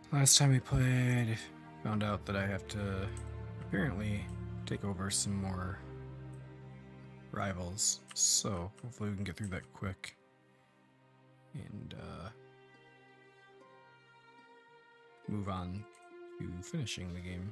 Last time we played, found out that I have to apparently take over some more rivals, so hopefully we can get through that quick and move on to finishing the game.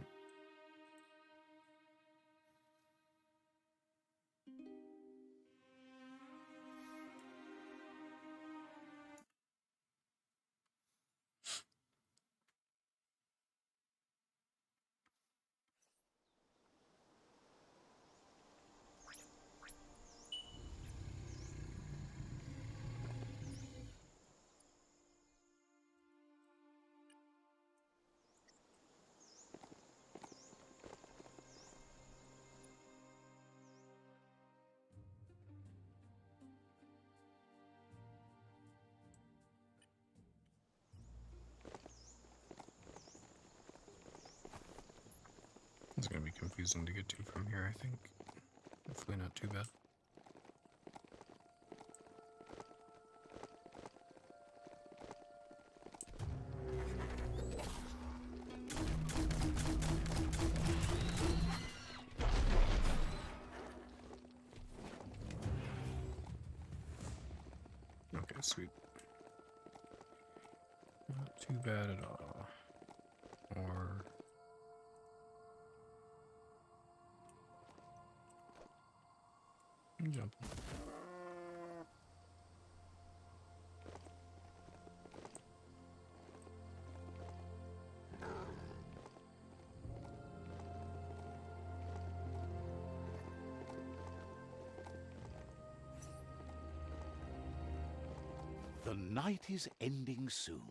It's going to be confusing to get to from here, I think. Hopefully not too bad. Okay, sweet. Not too bad at all. Or... I'm jumping. The night is ending soon.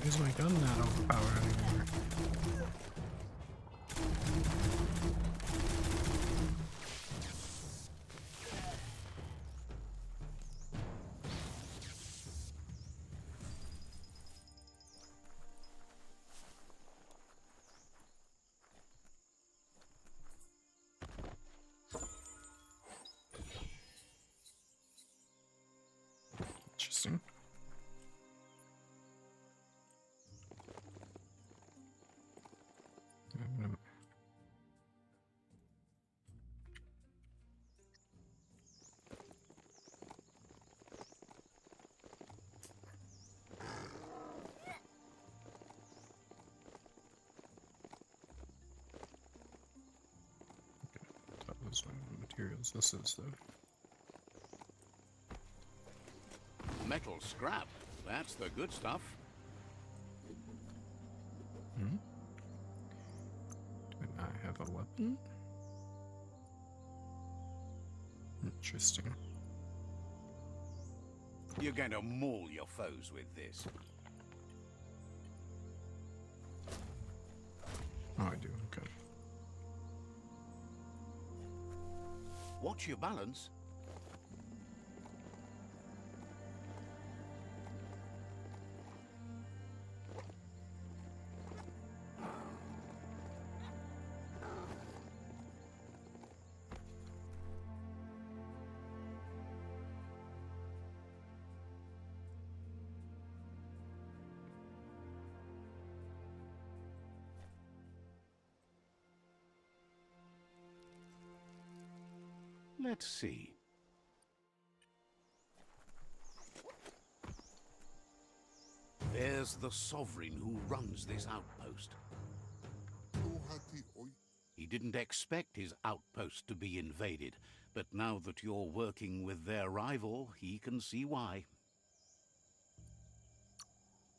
Why is my gun not overpowered anymore? Interesting. That was one of the materials this is, though. Metal scrap. That's the good stuff. Hmm? Do I have a weapon? Interesting. You're going to maul your foes with this. Oh, I do. Okay. Watch your balance. Let's see. There's the sovereign who runs this outpost. He didn't expect his outpost to be invaded, but now that you're working with their rival, he can see why.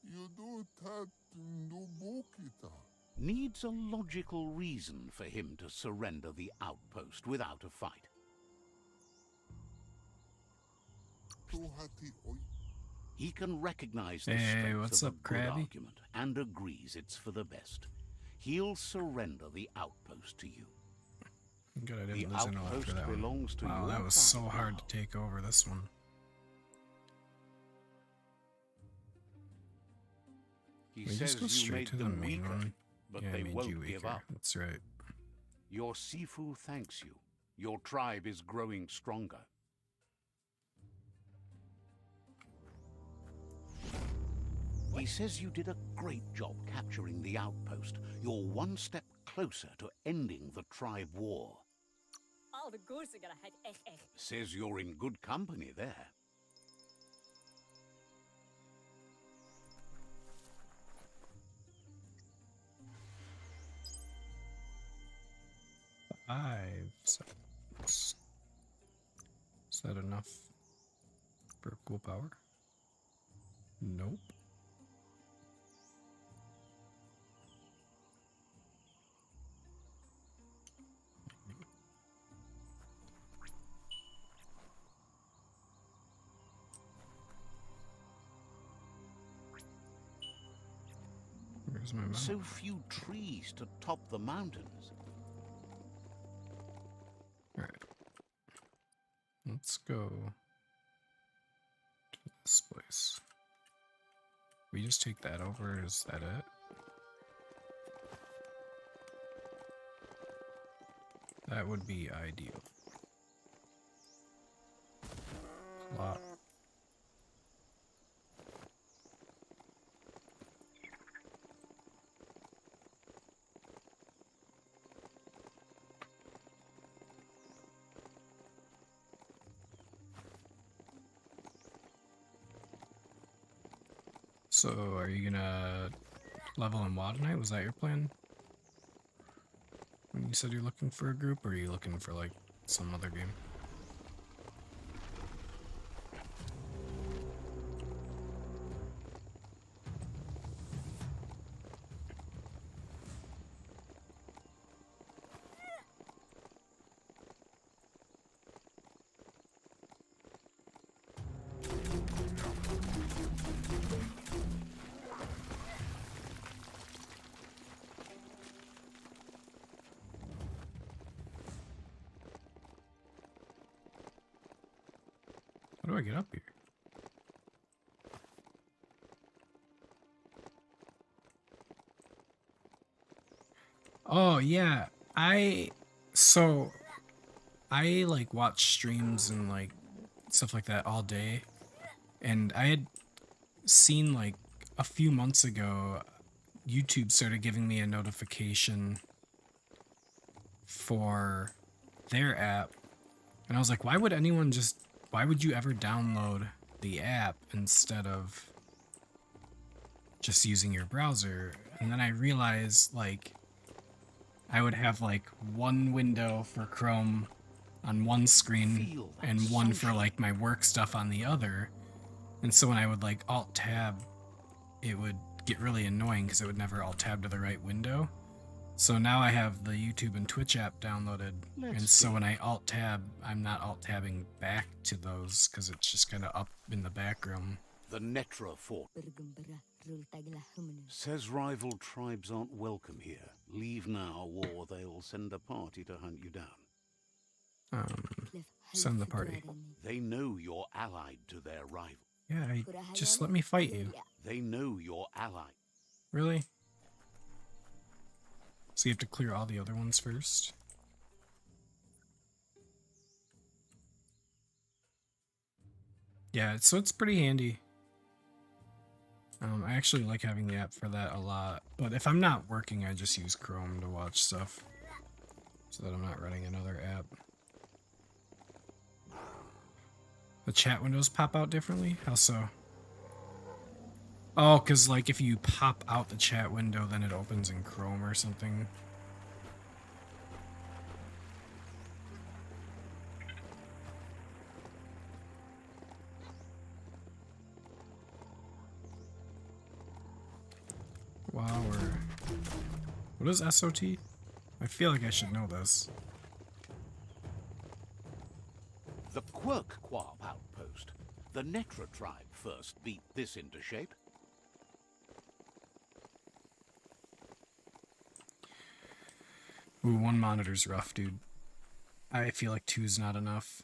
You do that in Dubukita. Needs a logical reason for him to surrender the outpost without a fight. Tuhati oi. He can recognize the Hey, strength what's of up, a good Krabby? argument and agrees it's for the best. He'll surrender the outpost to you. Good, I The didn't lose anyone after outpost that one. belongs to Wow, your that was so tribe hard now. to take over this one. He We just says go you straight made to the them main weaker, one. but Yeah, I they made won't you give weaker. up. That's right. Your Sifu thanks you. Your tribe is growing stronger. He says you did a great job capturing the outpost. You're one step closer to ending the tribe war. All the goose are gonna have egg. Says you're in good company there. Five seconds. Is that enough for cool power? Nope. Where's my mouse? So few trees to top the mountains. Alright. Let's go to this place. We just take that over, is that it? That would be ideal. A lot. So, are you gonna level in WoW tonight? Was that your plan? When you said you're looking for a group, or are you looking for, like, some other game? How do I get up here? Oh, yeah. So, I, like, watch streams and, like, stuff like that all day. And I had seen, like, a few months ago, YouTube started giving me a notification for their app. And I was like, why would you ever download the app instead of just using your browser? And then I realized, like, I would have, like, one window for Chrome on one screen and one for, like, my work stuff on the other. And so when I would, like, Alt-Tab, it would get really annoying because it would never Alt-Tab to the right window. So now I have the YouTube and Twitch app downloaded, and so when I Alt-Tab, I'm not Alt-Tabbing back to those because it's just kind of up in the background. The Netra fort says rival tribes aren't welcome here. Leave now, or they'll send a party to hunt you down. Send the party. They know you're allied to their rival. Yeah, just let me fight you. They know you're allied. Really? So you have to clear all the other ones first? Yeah, so it's pretty handy. I actually like having the app for that a lot. But if I'm not working, I just use Chrome to watch stuff. So that I'm not running another app. The chat windows pop out differently? How so? Oh, because, like, if you pop out the chat window, then it opens in Chrome or something. What is SOT? I feel like I should know this. The Quirk-Quab outpost. The Netra tribe first beat this into shape. Ooh, 1 monitor's rough, dude. I feel like 2's not enough.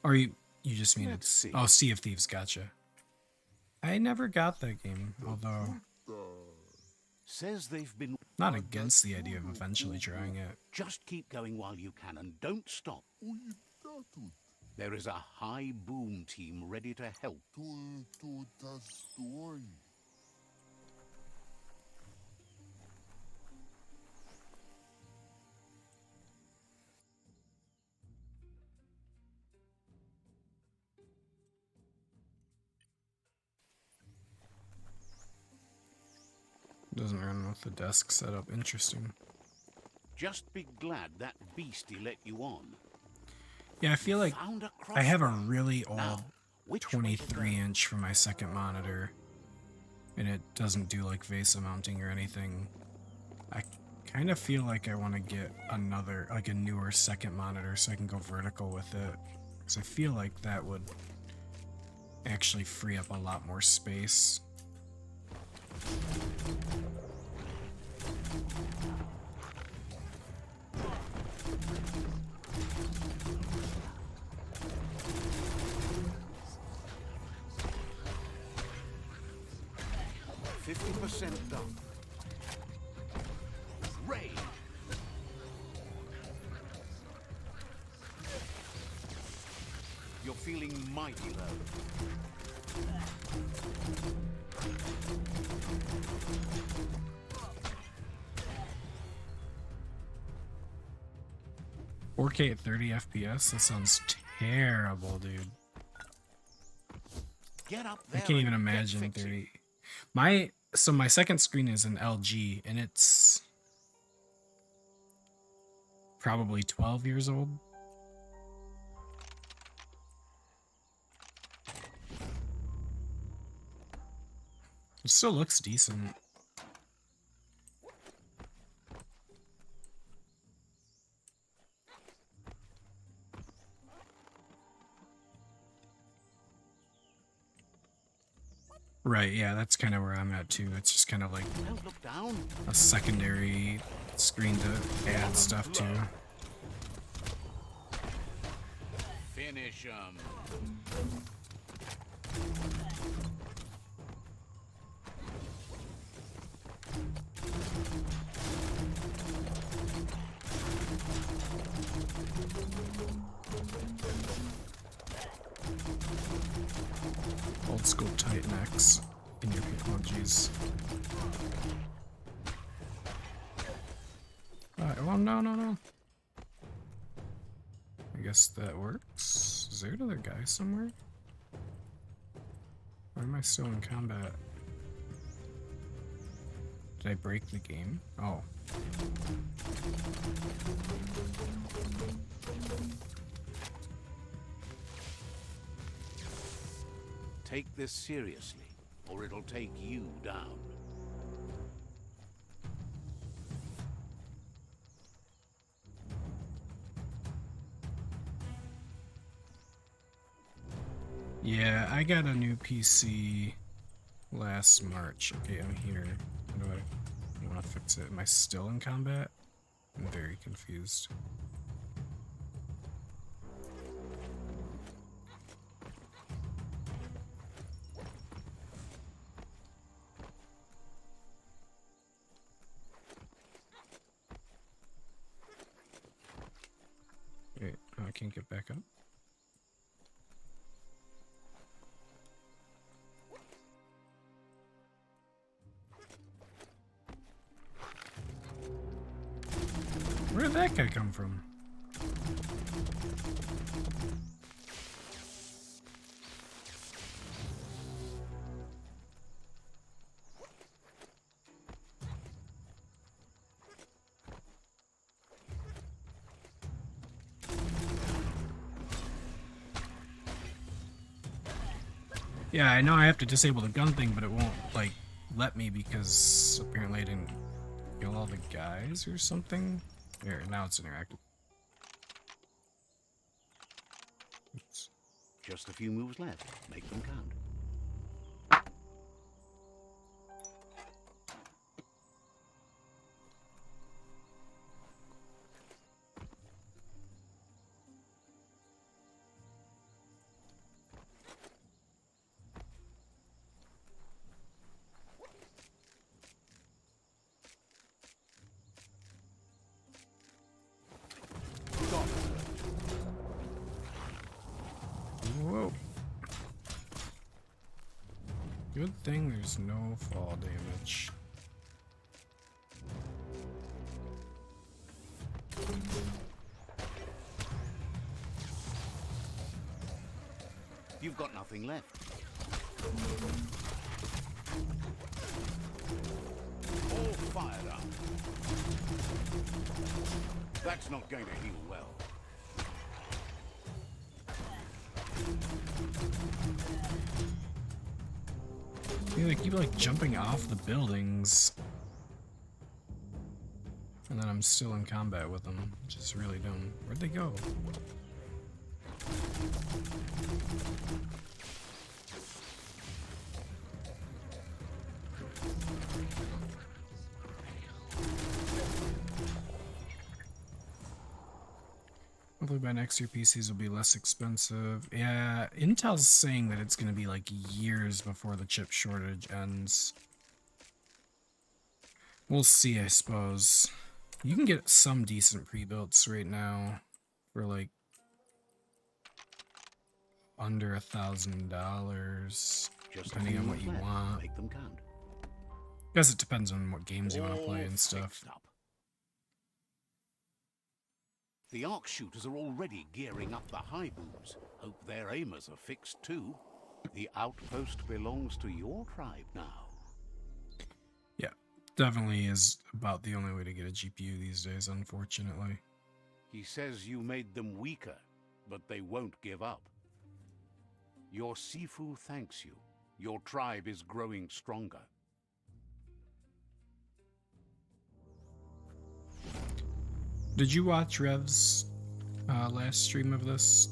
Or you just mean Let's it's... see. Oh, Sea of Thieves, gotcha. I never got that game, although Says they've been... not against the idea of eventually trying it. Just keep going while you can and don't stop. Uitatut. There is a high boom team ready to help. To the story. Doesn't run with the desk setup. Interesting. Just be glad that beastie let you on. Yeah, I feel like Found a I have a crossroad. really old Now, which way to go? 23-inch for my second monitor, and it doesn't do like VESA mounting or anything. I kind of feel like I want to get another, like a newer second monitor so I can go vertical with it, because I feel like that would actually free up a lot more space. %50 done. Rage. You're feeling mighty low. 4K at 30 FPS? That sounds terrible, dude. Get up I there. can't even and get imagine fixing. 30. So my second screen is an LG, and it's probably 12 years old. It still looks decent. Right, yeah, that's kind of where I'm at too. It's just kind of like Don't look down. a secondary screen to add stuff to. Finish 'em. Old school Titan X in your oh jeez. Alright, well no. I guess that works. Is there another guy somewhere? Why am I still in combat? Did I break the game? Oh. Take this seriously, or it'll take you down. Yeah, I got a new PC last March. Okay, I'm here. How do I want to fix it? Am I still in combat? I'm very confused. Wait, oh, I can't get back up. Where did that guy come from? Yeah, I know I have to disable the gun thing, but it won't, like, let me because apparently I didn't kill all the guys or something? There, now it's interactive. Oops. Just a few moves left. Make them count. Whoa. Good thing there's no fall damage. You've got nothing left. All fired up. That's not going to heal well. They keep like jumping off the buildings. And then I'm still in combat with them, which is really dumb. Where'd they go? Hopefully by next year PCs will be less expensive. Yeah, Intel's saying that it's going to be like years before the chip shortage ends. We'll see, I suppose. You can get some decent pre-builts right now for like under $1,000, depending on what you want. Make them count. Guess it depends on what games you want to play and stuff. Up. The arc shooters are already gearing up the high booms. Hope their aimers are fixed too. The outpost belongs to your tribe now. Yeah, definitely is about the only way to get a GPU these days, unfortunately. He says you made them weaker, but they won't give up. Your Sifu thanks you. Your tribe is growing stronger. Did you watch Rev's last stream of this?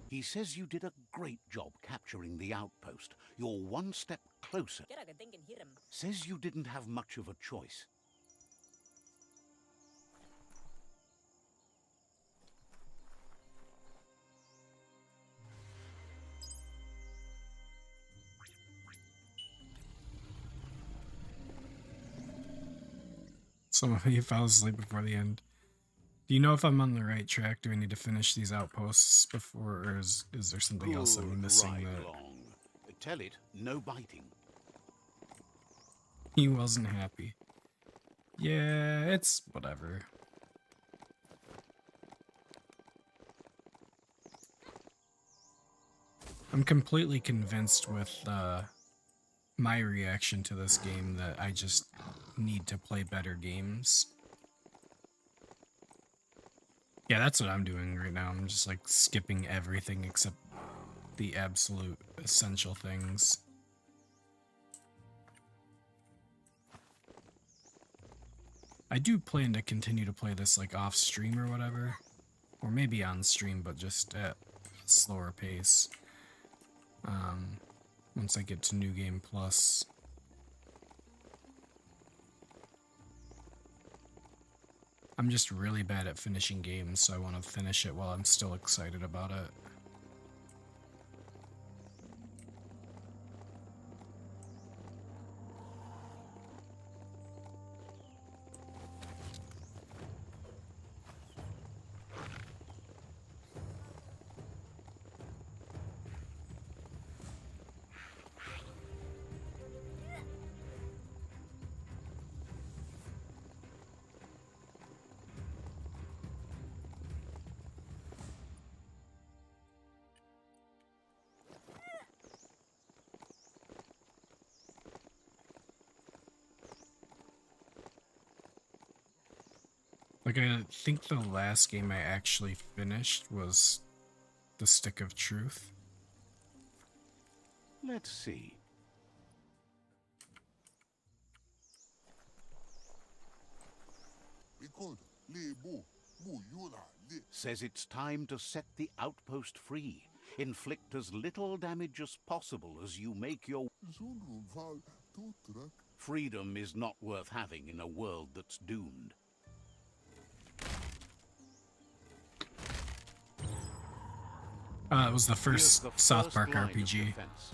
He says you did a great job capturing the outpost. You're one step closer. Says you didn't have much of a choice. Some of you fell asleep before the end. Do you know if I'm on the right track? Do I need to finish these outposts before, or is there something else I'm missing? Right That along. Tell it, no biting. he wasn't happy. Yeah, it's whatever. I'm completely convinced with my reaction to this game that I just need to play better games. Yeah, that's what I'm doing right now. I'm just like skipping everything except the absolute essential things. I do plan to continue to play this like off stream or whatever, or maybe on stream, but just at a slower pace. Once I get to New Game Plus. I'm just really bad at finishing games, so I want to finish it while I'm still excited about it. Like, I think the last game I actually finished was The Stick of Truth. Let's see. Kod, le bu, bu yula, le. Says it's time to set the outpost free. Inflict as little damage as possible as you make your... Zunrum val, tutrak. Freedom is not worth having in a world that's doomed. It was the Here's first the South first Park line of RPG. defense.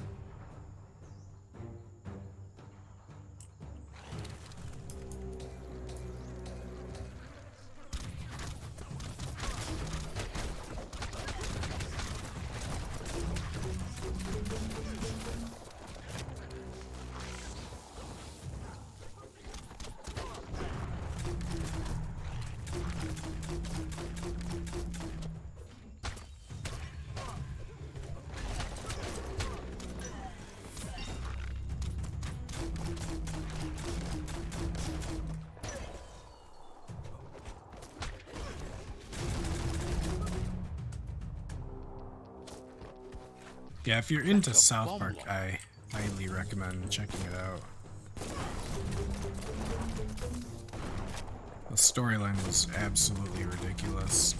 Yeah, if you're into That's a South bomb Park, lock. I highly recommend checking it out. The storyline was absolutely ridiculous.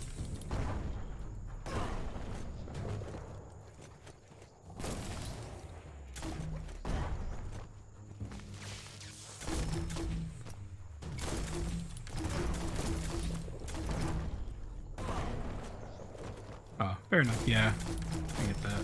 Oh, fair enough, yeah. I get that.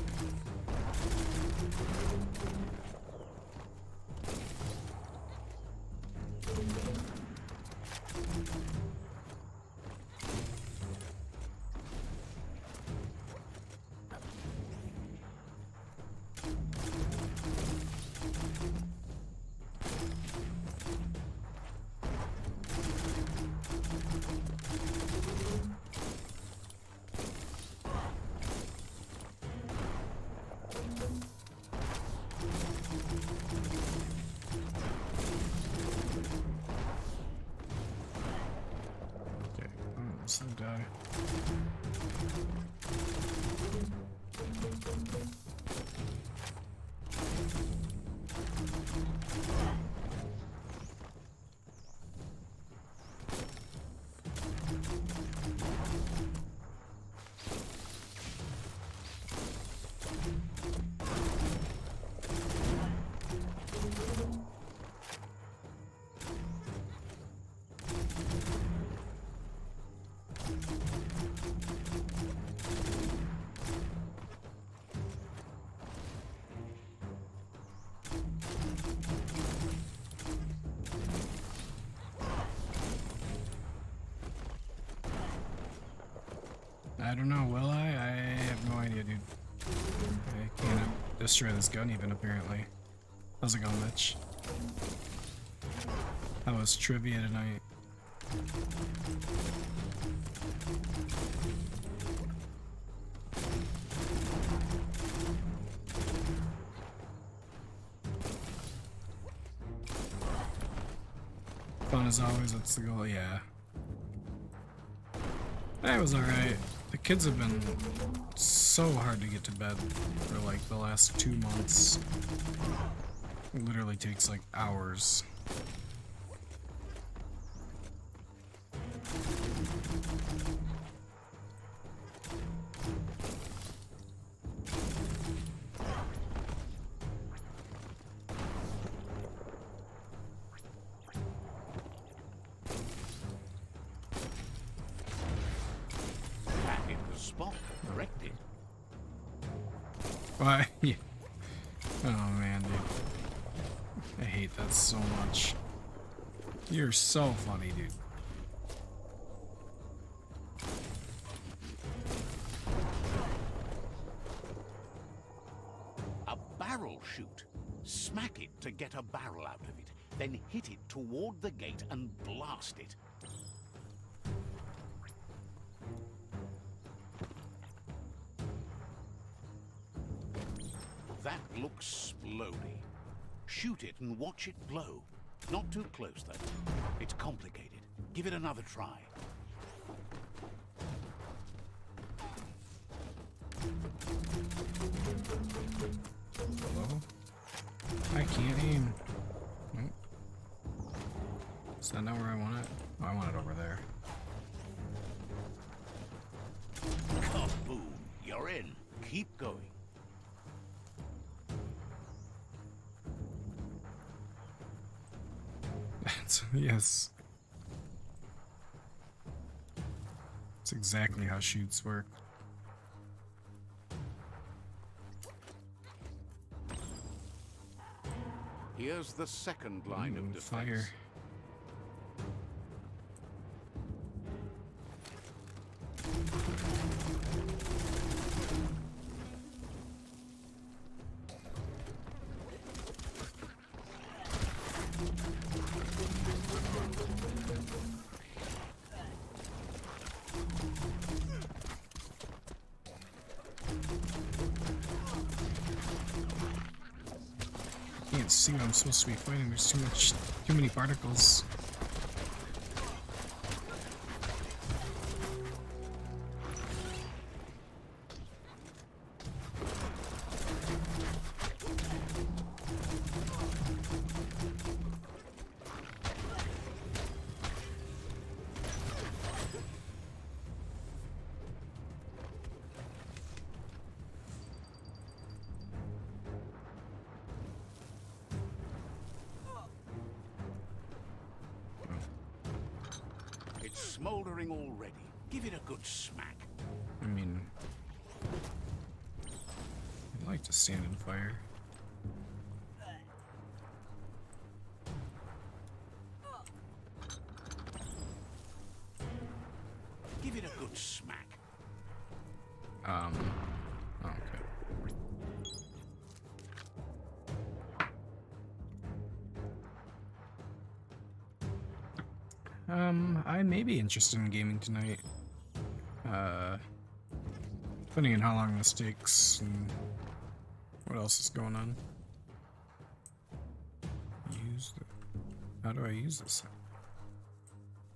Okay, so die. I don't know, will I? I have no idea, dude. I can't destroy this gun even, apparently. How's it going, Mitch? How was trivia tonight? Fun as always, that's the goal, yeah. That was alright. The kids have been so hard to get to bed for like the last 2 months. It literally takes like hours. Back in the spot. Corrected. Why? Yeah. Oh man, dude. I hate that so much. You're so funny, dude. A barrel shoot. Smack it to get a barrel out of it. Then hit it toward the gate and blast it. That looks splody. Shoot it and watch it blow. Not too close, though. It's complicated. Give it another try. Hello? I can't aim. Nope. Is that not where I want it? Oh, I want it over there. Kaboom! You're in. Keep going. Yes. That's exactly how shoots work. Here's the second line of Ooh, defense. fire. Can't see what I'm supposed to be fighting. There's too many particles. It's smoldering already. Give it a good smack. I mean, I like to stand in fire. Give it a good smack. Oh, okay. I may be interested in gaming tonight. Depending on how long this takes and what else is going on. How do I use this?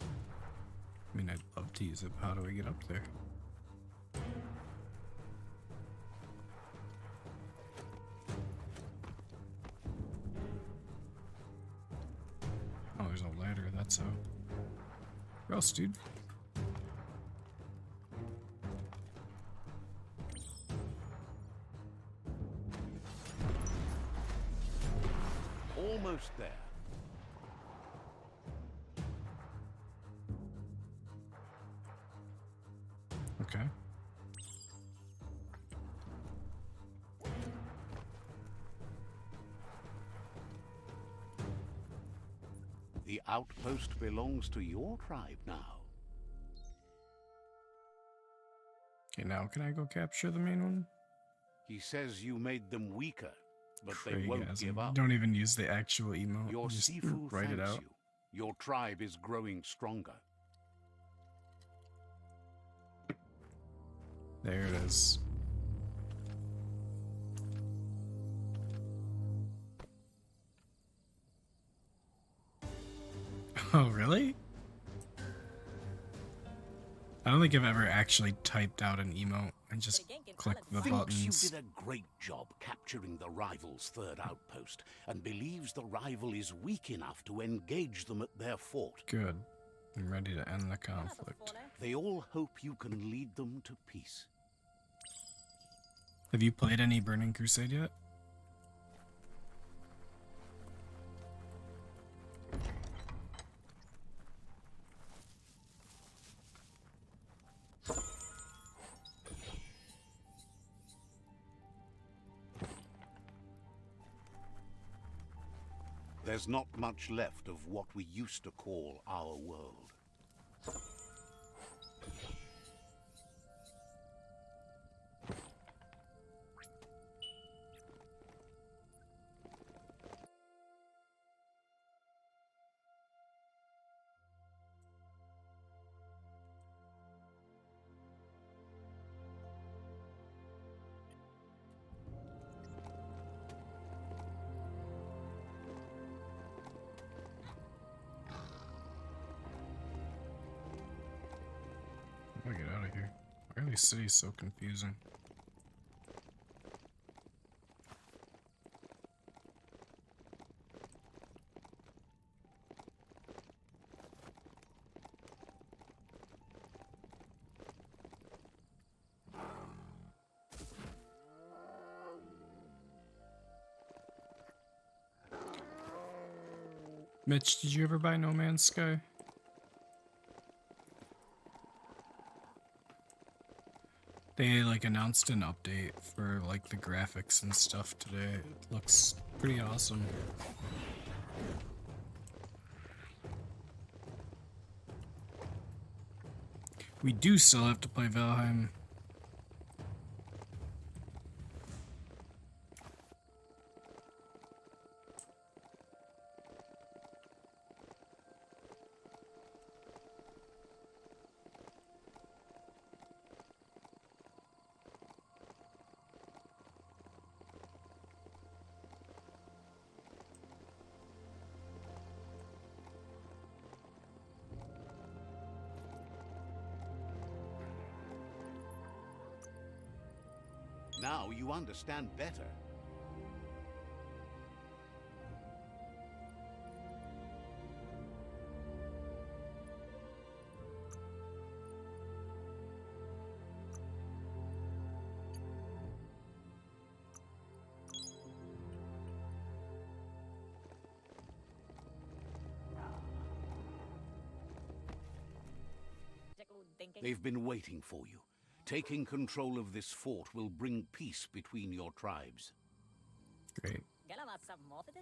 I mean, I'd love to use it, but how do I get up there? Oh, there's a ladder, that's how. Where else, dude? Almost there. Okay. The outpost belongs to your tribe now. Okay, now can I go capture the main one? He says you made them weaker, but they won't Craigasm. give up. Don't even use the actual emote. Your Just Sifu write it thanks out. you. Your tribe is growing stronger. There it is. Oh, really? I don't think I've ever actually typed out an emote and just clicked the Thinks buttons. you did a great job capturing the rival's third outpost and believes the rival is weak enough to engage them at their fort. Good. I'm ready to end the conflict. They all hope you can lead them to peace. Have you played any Burning Crusade yet? There's not much left of what we used to call our world. How do I get out of here? Why are these cities so confusing? Mitch, did you ever buy No Man's Sky? They like announced an update for like the graphics and stuff today. It looks pretty awesome. We do still have to play Valheim. Now you understand better. They've been waiting for you. Taking control of this fort will bring peace between your tribes. Great.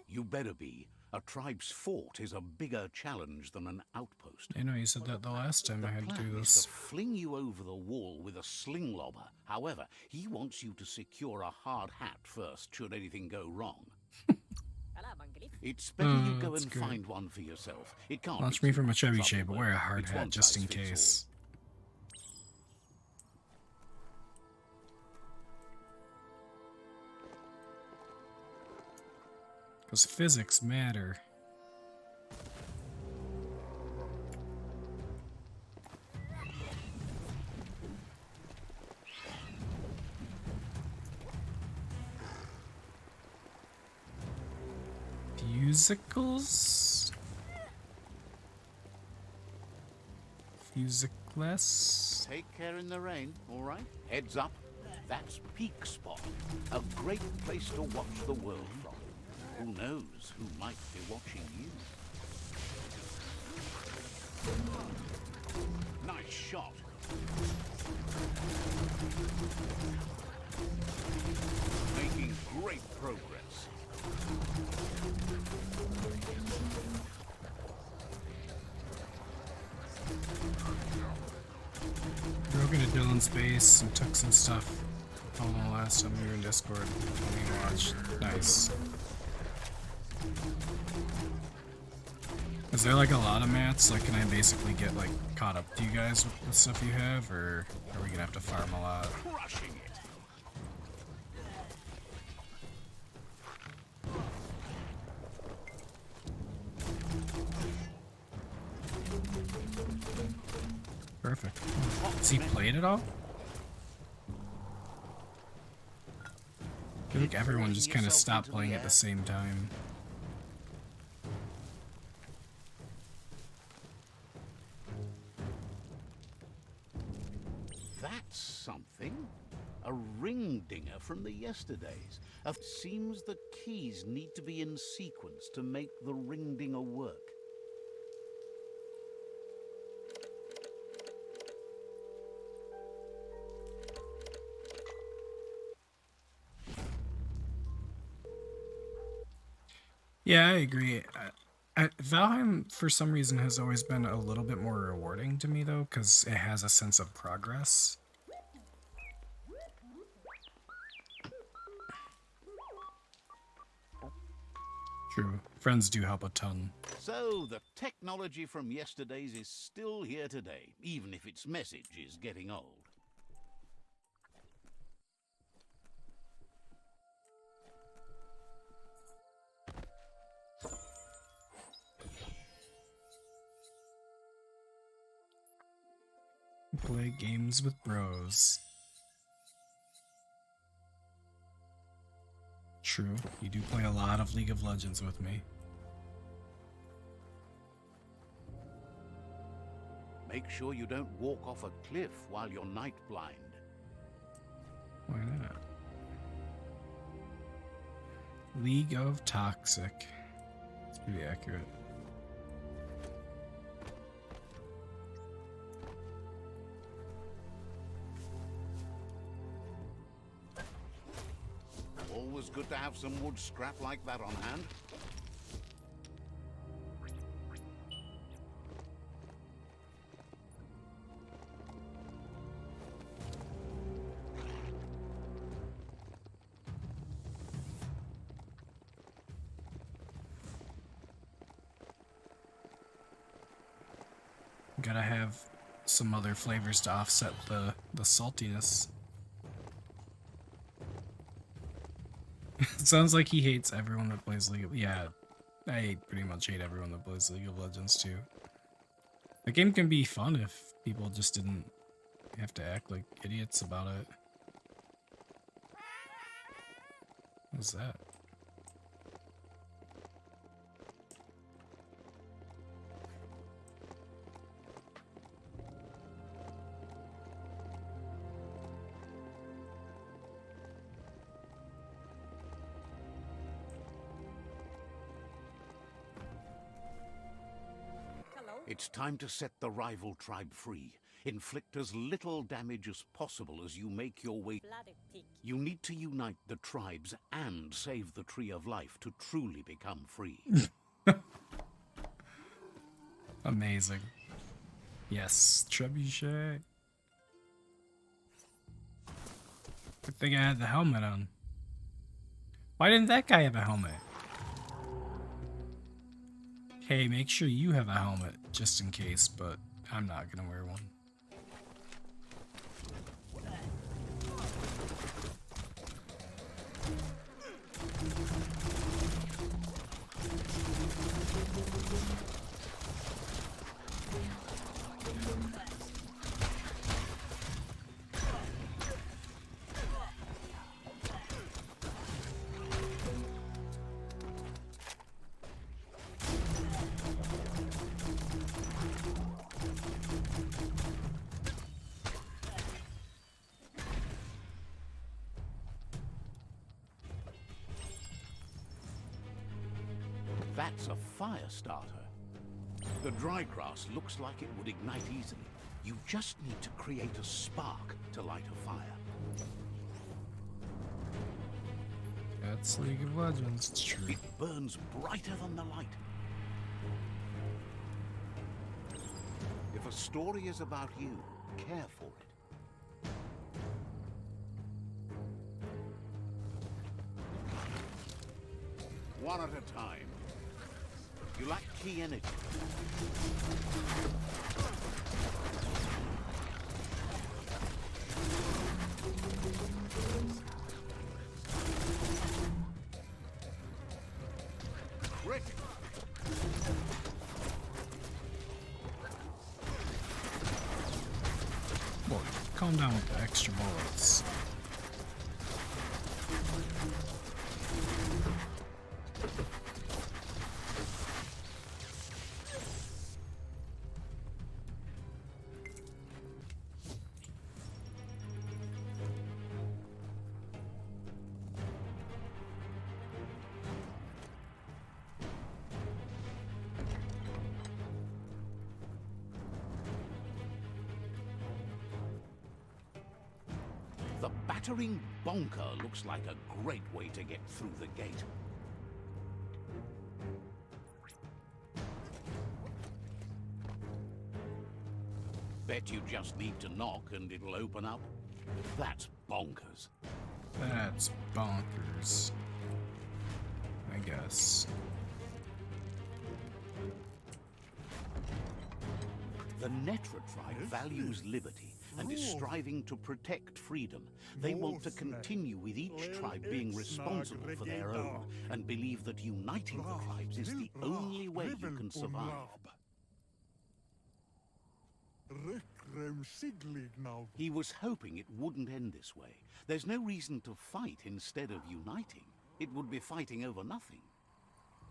You better be. A tribe's fort is a bigger challenge than an outpost. I know you said that the last time I had to do Plan is this. to fling you over the wall with a sling lobber. However, he wants you to secure a hard hat first should anything go wrong. It's better you go that's and great. find one for yourself. It can't Launch be me too from a much Chevy trouble, Chase, but wear a hard it's hat one just in size fits all. case. Because physics matter. Musicals? Musicless? Take care in the rain, all right? Heads up. That's Peak Spot. A great place to watch the world from. Who knows who might be watching you? Nice shot. Making great progress. Broke into Dylan's base and took some stuff from the last time we were in Discord. When we watched. Nice. Is there like a lot of mats? Like, can I basically get like caught up to you guys with the stuff you have, or are we gonna have to farm a lot? Crushing it. Perfect. Has he played it all? I feel like everyone just kind of stopped playing at the same time. That's something. A ring dinger from the yesterdays. It seems the keys need to be in sequence to make the ring dinger work. Yeah, I agree. Valheim, for some reason, has always been a little bit more rewarding to me, though, because it has a sense of progress. True. Friends do help a ton. So the technology from yesterdays is still here today, even if its message is getting old. Play games with bros. True. You do play a lot of League of Legends with me. Make sure you don't walk off a cliff while you're night blind. Why not? League of Toxic. It's pretty accurate. always good to have some wood scrap like that on hand. Gotta have some other flavors to offset the saltiness. It sounds like he hates everyone that plays League of... Yeah, I pretty much hate everyone that plays League of Legends too. The game can be fun if people just didn't have to act like idiots about it. What's that? Hello? It's time to set the rival tribe free. Inflict as little damage as possible as you make your way. Bloody pig. You need to unite the tribes and save the Tree of Life to truly become free. Amazing. Yes, trebuchet. Good thing I had the helmet on. Why didn't that guy have a helmet? Hey, make sure you have a helmet, just in case, but I'm not gonna wear one. That's a fire starter. The dry grass looks like it would ignite easily. You just need to create a spark to light a fire. That's League of Legends, it's true. It burns brighter than the light. If a story is about you, care for it. One at a time. You lack key energy. Critic. Boy, calm down with the extra bullets. The battering bonker looks like a great way to get through the gate. Bet you just need to knock and it'll open up. That's bonkers. That's bonkers. I guess. The Netra tribe values liberty and is striving to protect freedom. They want to continue with each tribe being responsible for their own and believe that uniting the tribes is the only way you can survive. He was hoping it wouldn't end this way. There's no reason to fight instead of uniting. It would be fighting over nothing.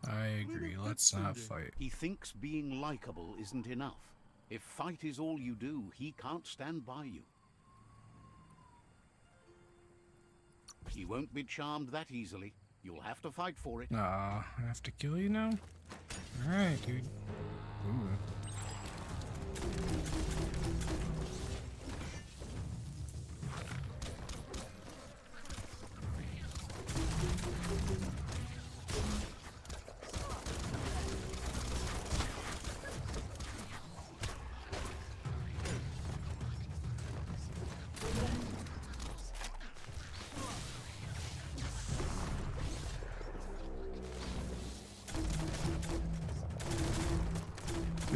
I agree, let's not fight. He thinks being likable isn't enough. If fight is all you do, he can't stand by you. He won't be charmed that easily. You'll have to fight for it. I have to kill you now? Alright, dude. Ooh.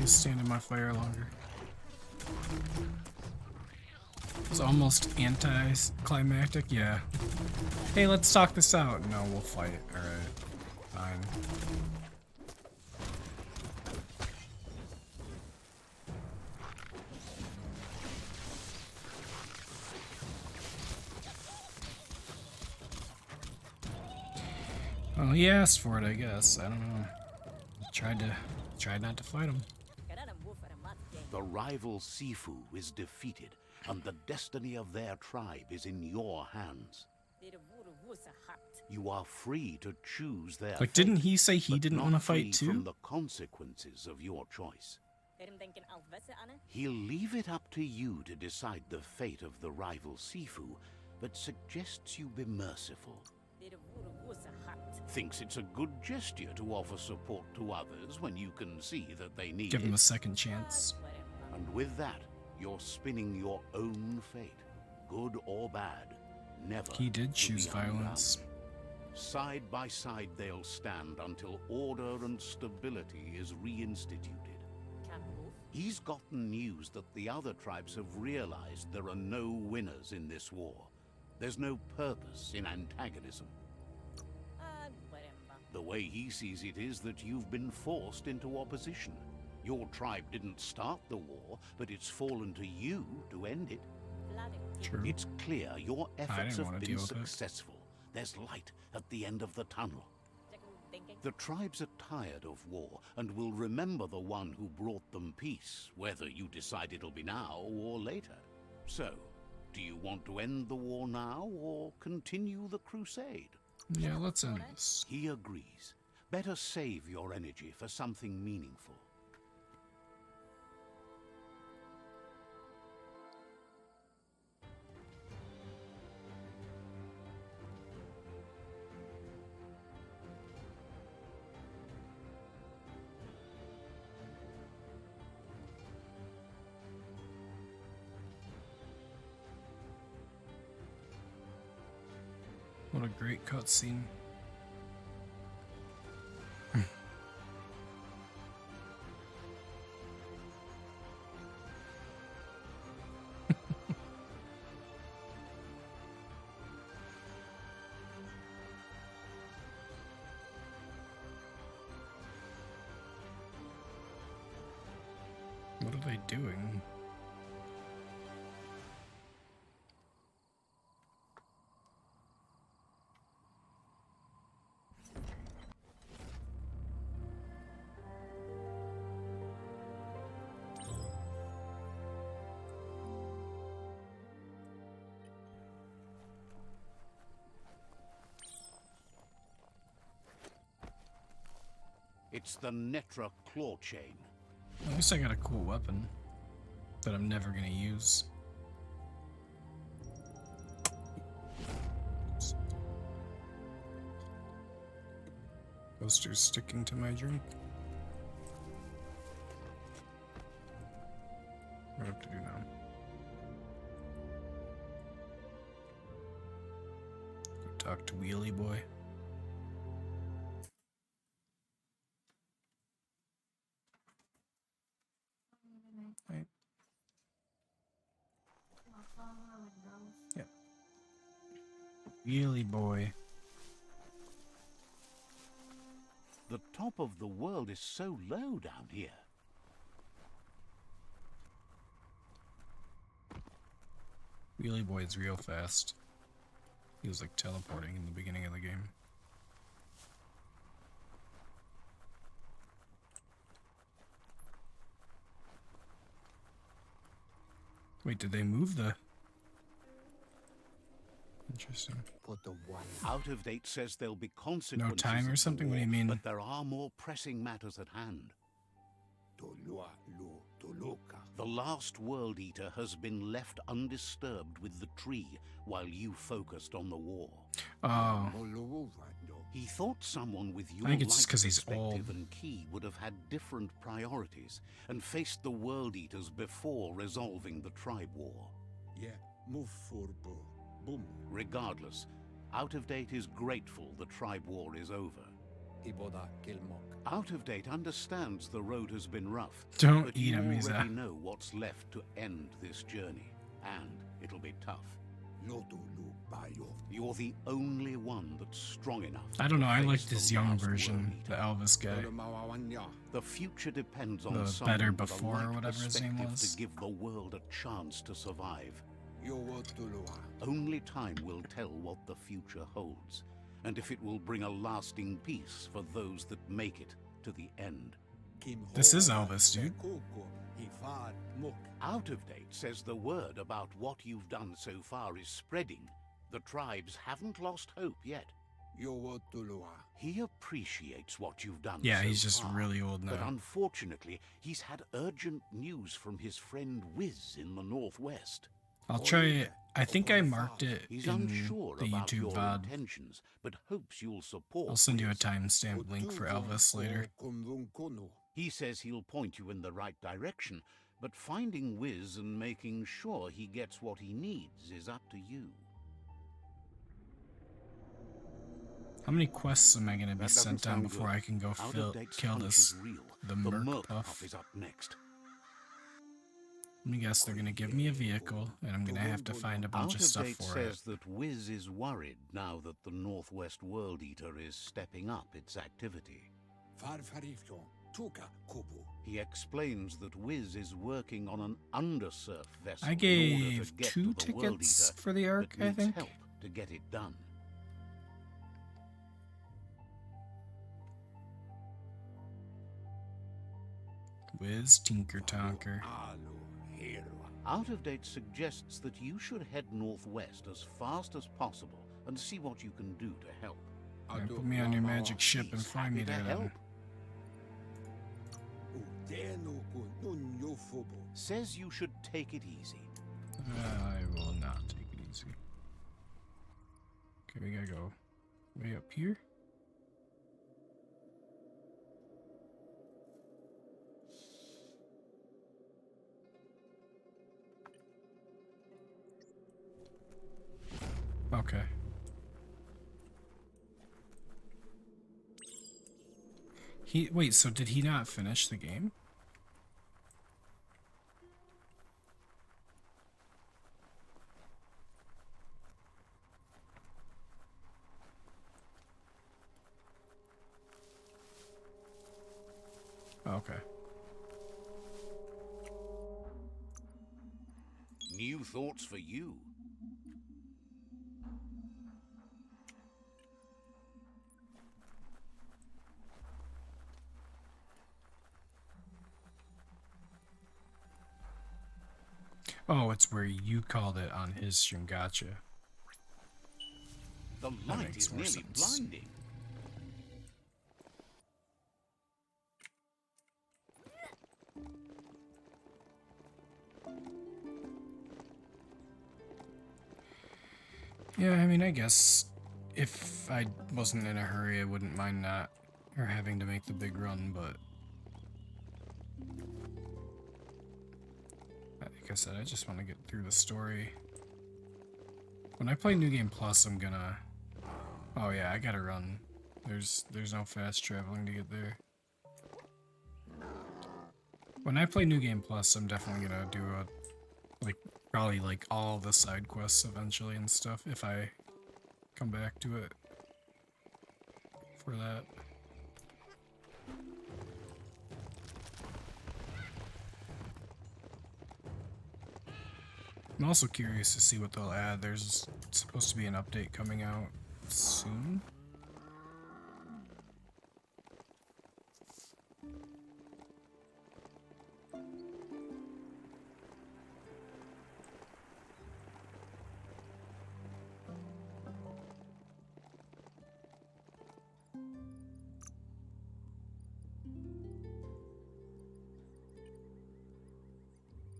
to stand in my fire longer. It's almost anti-climactic, yeah. Hey, let's talk this out. No, we'll fight. Alright. Fine. Well, he asked for it, I guess. I don't know. Tried not to fight him. The rival Sifu is defeated, and the destiny of their tribe is in your hands. You are free to choose their Like, fate, didn't he say he but didn't not want to free fight too? from the consequences of your choice. He'll leave it up to you to decide the fate of the rival Sifu, but suggests you be merciful. Thinks it's a good gesture to offer support to others when you can see that they need Give him it. a second chance. And with that, you're spinning your own fate, good or bad, never He did to choose be undone. violence. Side by side they'll stand until order and stability is reinstituted. He's gotten news that the other tribes have realized there are no winners in this war. There's no purpose in antagonism. The way he sees it is that you've been forced into opposition. Your tribe didn't start the war, but it's fallen to you to end it. True. It's clear your efforts didn't have wanna been deal with it. successful. There's light at the end of the tunnel. The tribes are tired of war and will remember the one who brought them peace, whether you decide it'll be now or later. So, do you want to end the war now or continue the crusade? Yeah, let's end this. He agrees. Better save your energy for something meaningful. What a great cutscene. What are they doing? It's the Netra claw chain. At least I got a cool weapon that I'm never gonna use. Coaster's sticking to my drink. What do I have to do now? Go talk to Wheelie Boy. Right. Yep. Wheelie Boy. The top of the world is so low down here. Wheelie Boy's real fast. He was like teleporting in the beginning of the game. Wait, did they move the... Interesting. Out of date says there'll be consequences. No time or of the something? What do you war, mean? But there are more pressing matters at hand. The last World Eater has been left undisturbed with the tree while you focused on the war. Oh, He thought someone with your think it's just life 'cause he's perspective old. and key would have had different priorities and faced the World Eaters before resolving the tribe war. Regardless, Out of Date is grateful the tribe war is over. Out of Date understands the road has been rough. Don't but eat you him, already Isa. know what's left to end this journey. And it'll be tough. You're the only one that's strong enough. I don't know, I to like face this the young last version, world the eater. Elvis guy. The future depends on The someone Better with a Before, light or whatever his name perspective was. to give the world a chance to survive. Only time will tell what the future holds, and if it will bring a lasting peace for those that make it to the end. This is Elvis, dude. Out of Date says the word about what you've done so far is spreading. The tribes haven't lost hope yet. He appreciates what you've done Yeah, so he's just far, really old but now. unfortunately, he's had urgent news from his friend Wiz in the Northwest. I'll try it. I think I marked it He's in unsure the about YouTube your VOD. intentions, but hopes you'll support I'll send you a Wiz. timestamp link for Elvis later. He says he'll point you in the right direction, but finding Wiz and making sure he gets what he needs is up to you. How many quests am I going to be That sent doesn't on sound before good. I can go Out of Date's kill hunch this, is real. the The Merc Puff Puff? is up next. Let me guess, they're going to give me a vehicle, and I'm going to have to find a bunch Out of of stuff Date for it. says that Wiz is worried now that the Northwest World Eater is stepping up its activity. He explains that Wiz is working on an undersurf vessel I in order gave to get 2 to the World tickets Eater, for the Ark, but I needs think. help to get it done. Wiz Tinker Tonker. Out of Date suggests that you should head northwest as fast as possible and see what you can do to help. Yeah, put me on your magic ship and He's fly me happy to there then. help. Says you should take it easy. I will not take it easy. Okay, we gotta go way up here. Okay. Wait, so did he not finish the game? Okay. New thoughts for you. Oh, it's where you called it on his stream. Gotcha. The That light makes is more nearly sense. blinding. Yeah, I mean, I guess if I wasn't in a hurry, I wouldn't mind not, or having to make the big run, but like I said, I just want to get through the story. When I play New Game Plus, I'm gonna, oh yeah, I gotta run. There's no fast traveling to get there. When I play New Game Plus, I'm definitely gonna do probably all the side quests eventually and stuff, if I come back to it for that. I'm also curious to see what they'll add. There's supposed to be an update coming out soon.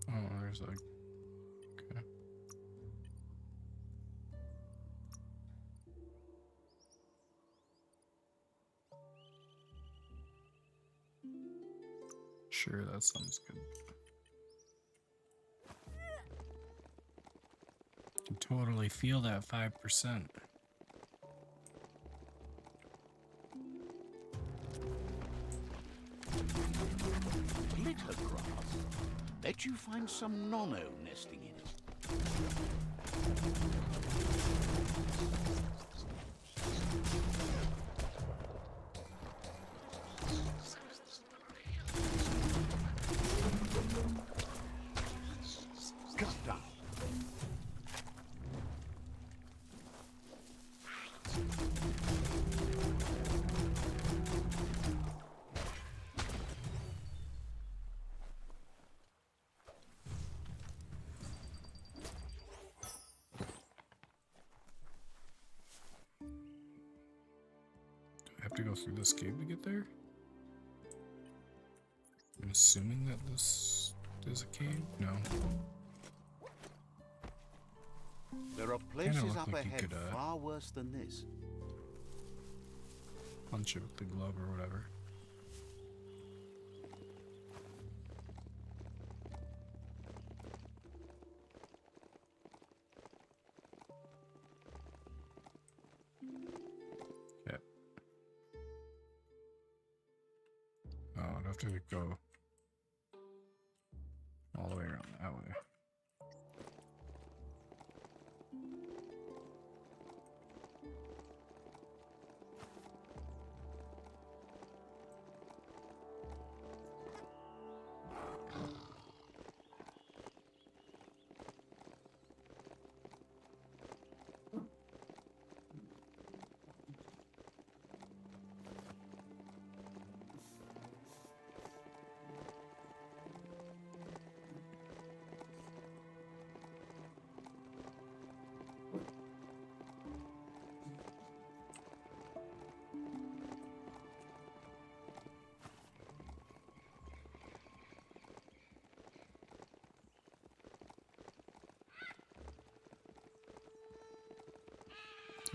Oh, there's okay. Sure, that sounds good. Can totally feel that 5%. you find some nono nesting in it? Cut down. I have to go through this cave to get there? I'm assuming that this is a cave? No. There are places looked up like you ahead could, far worse than this. Punch it with the glove or whatever. Yeah. Oh, I'd have to go all the way around that way.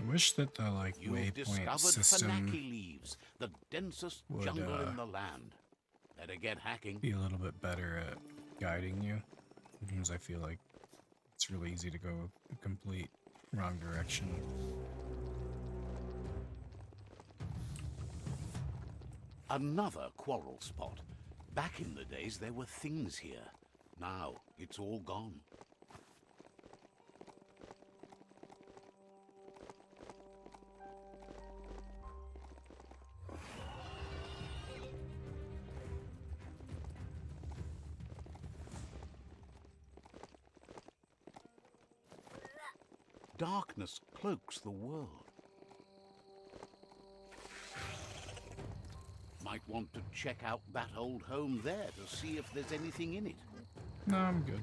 I wish that the You've waypoint discovered system Phanaki leaves, the densest would, jungle in the land. Better get hacking. be a little bit better at guiding you. Sometimes I feel like it's really easy to go the complete wrong direction. Another quarrel spot. Back in the days, there were things here. Now, it's all gone. Darkness cloaks the world. Might want to check out that old home there to see if there's anything in it. No, I'm good.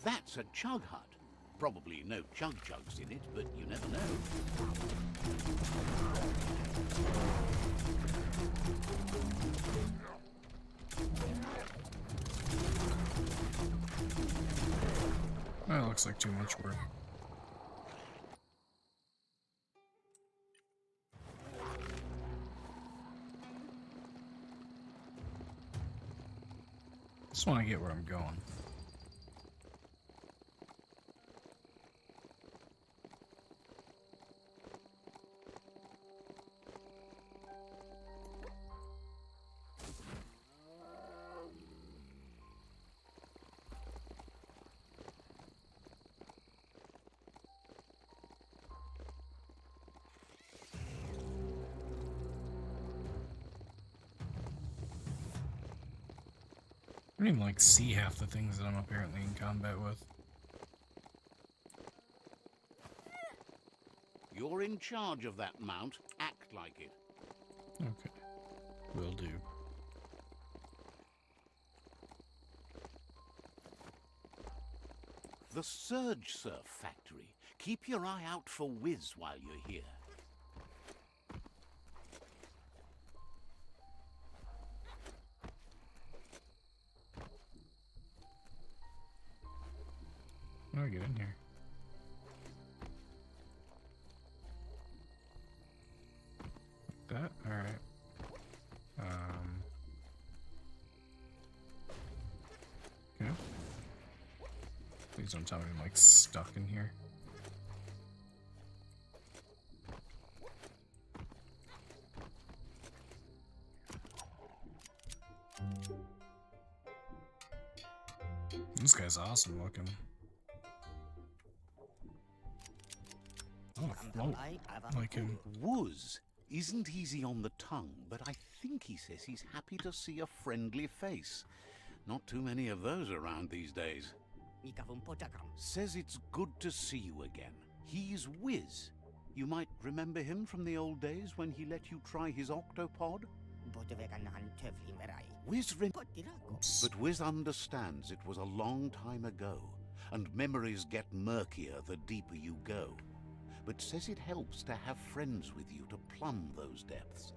That's a chug hut. Probably no chug chugs in it, but you never know. That looks like too much work. Just want to get where I'm going. I don't even see half the things that I'm apparently in combat with. You're in charge of that mount. Act like it. Okay, will do. The Surge Surf Factory. Keep your eye out for Wiz while you're here. How do I get in here? Like that? Alright. Okay. Please don't tell me I'm like stuck in here. This guy's awesome looking. Oh, float like him. Wuz isn't easy on the tongue, but I think he says he's happy to see a friendly face. Not too many of those around these days. Says it's good to see you again. He's Wiz. You might remember him from the old days when he let you try his octopod? But Wiz understands it was a long time ago, and memories get murkier the deeper you go. But says it helps to have friends with you to plumb those depths.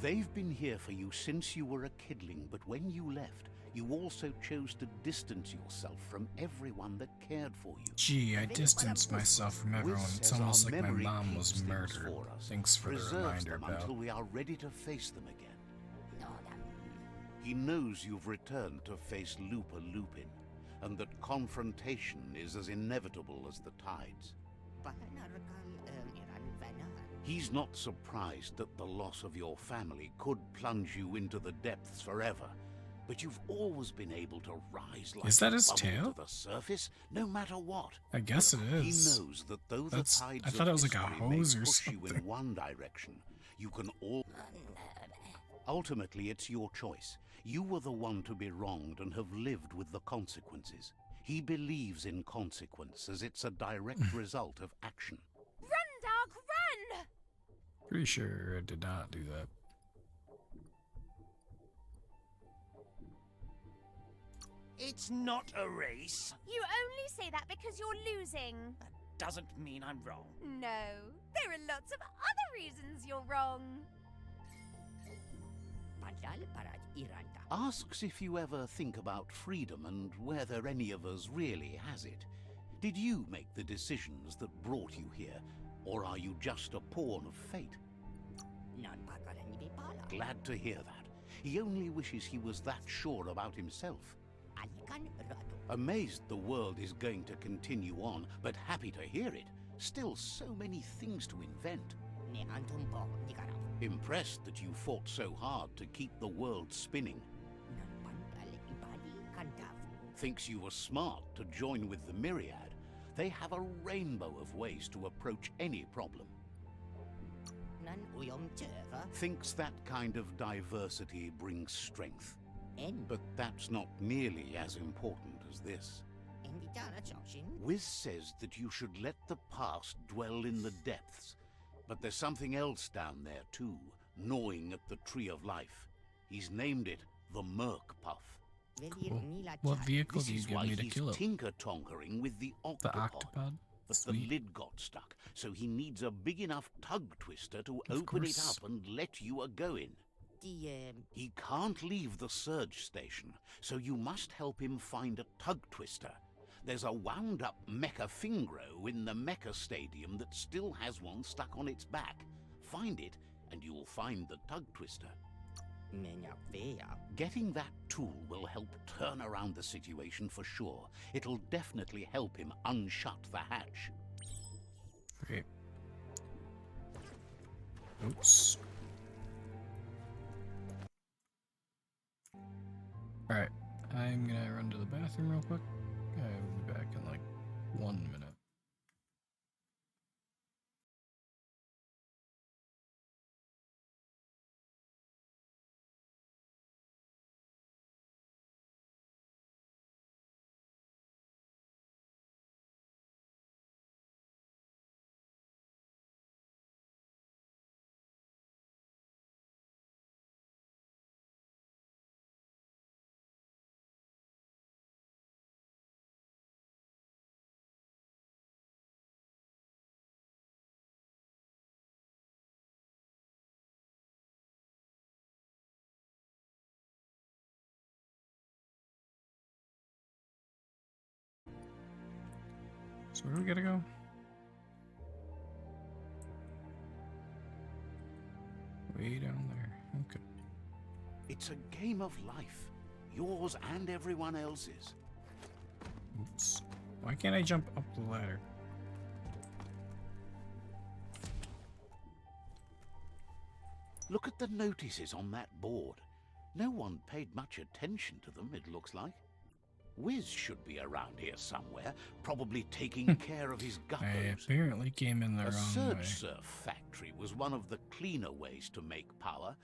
They've been here for you since you were a kidling, but when you left, you also chose to distance yourself from everyone that cared for you. Gee, I distanced myself from everyone. It's almost like my mom was murdered. Thanks for the reminder, them Belle. until we are ready to face them again. He knows you've returned to face Lupa Lupin, and that confrontation is as inevitable as the tides. He's not surprised that the loss of your family could plunge you into the depths forever, but you've always been able to rise like Is that his a bubble tail? to the surface, no matter what. I guess it He is. knows that though the That's- tides I thought of it was like a history may hose or push you in something. one direction, you can all. Ultimately, it's your choice. You were the one to be wronged and have lived with the consequences. He believes in consequence as it's a direct result of action. Run, dog, run! Pretty sure I did not do that. It's not a race. You only say that because you're losing. That doesn't mean I'm wrong. No, there are lots of other reasons you're wrong. Asks if you ever think about freedom and whether any of us really has it. Did you make the decisions that brought you here, or are you just a pawn of fate? Glad to hear that. He only wishes he was that sure about himself. Amazed the world is going to continue on, but happy to hear it. Still so many things to invent. Impressed that you fought so hard to keep the world spinning. Thinks you were smart to join with the Myriad. They have a rainbow of ways to approach any problem. Thinks that kind of diversity brings strength. But that's not nearly as important as this. Wiz says that you should let the past dwell in the depths. But there's something else down there too, gnawing at the Tree of Life. He's named it the Merc Puff. Cool. What vehicle This do you is give why me to he's kill it? tinker-tonkering with the The octopod. octopod? But Sweet. the lid got stuck, so he needs a big enough tug twister to Of open it course. up and let you a-go-in. He can't leave the surge station, so you must help him find a tug twister. There's a wound-up mecha Fingro in the mecha stadium that still has one stuck on its back. Find it, and you'll find the tug twister. Getting that tool will help turn around the situation for sure. It'll definitely help him unshut the hatch. Great. Oops. Alright, I'm gonna run to the bathroom real quick. I'll be back in like 1 minute. So where do we gotta go? Way down there. Okay. It's a game of life, yours and everyone else's. Oops. Why can't I jump up the ladder? Look at the notices on that board. No one paid much attention to them, it looks like. Wiz should be around here somewhere, probably taking care of his I guppos. apparently came in the A wrong surge way. surf factory was one of the cleaner ways to make power,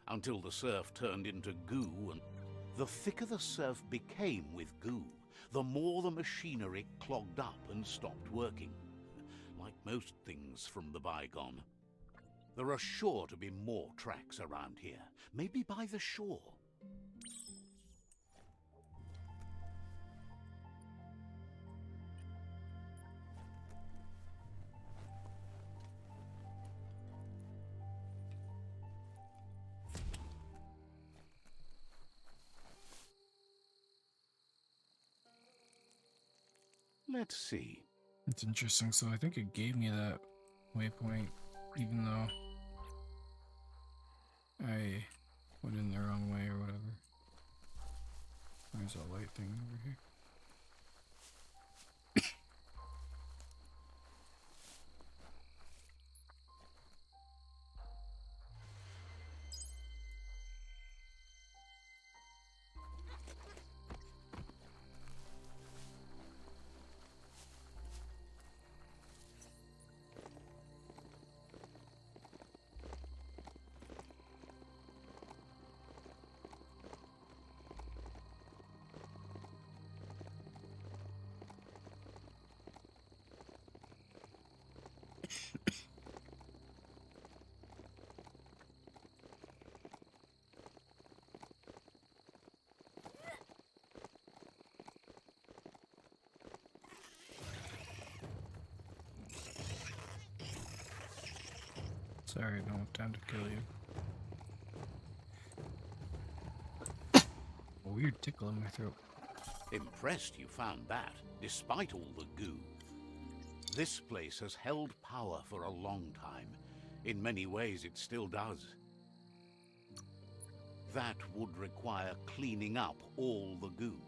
until the surf turned into goo, and the thicker the surf became with goo, the more the machinery clogged up and stopped working. Like most things from the bygone. There are sure to be more tracks around here, maybe by the shore. Let's see. It's interesting. So I think it gave me that waypoint, even though I went in the wrong way or whatever. There's a light thing over here. Sorry, I don't have time to kill you. A weird tickle in my throat. Impressed you found that, despite all the goo. This place has held power for a long time. In many ways, it still does. That would require cleaning up all the goo.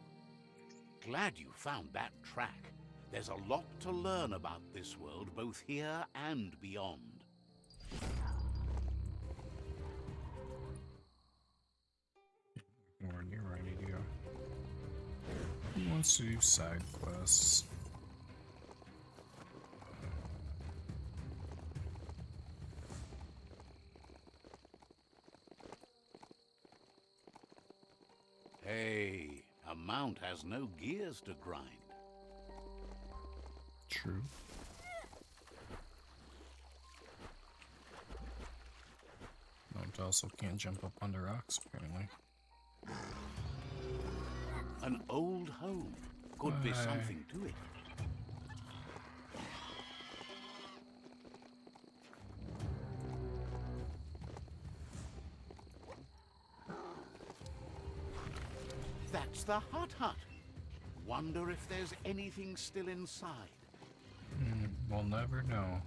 Glad you found that track. There's a lot to learn about this world, both here and beyond. Warren, you're right, I need to go. Who wants to do side quests? Hey, a mount has no gears to grind. True. Mount also can't jump up onto rocks, apparently. An old home. Could be something to it. That's the hut. Wonder if there's anything still inside. We'll never know.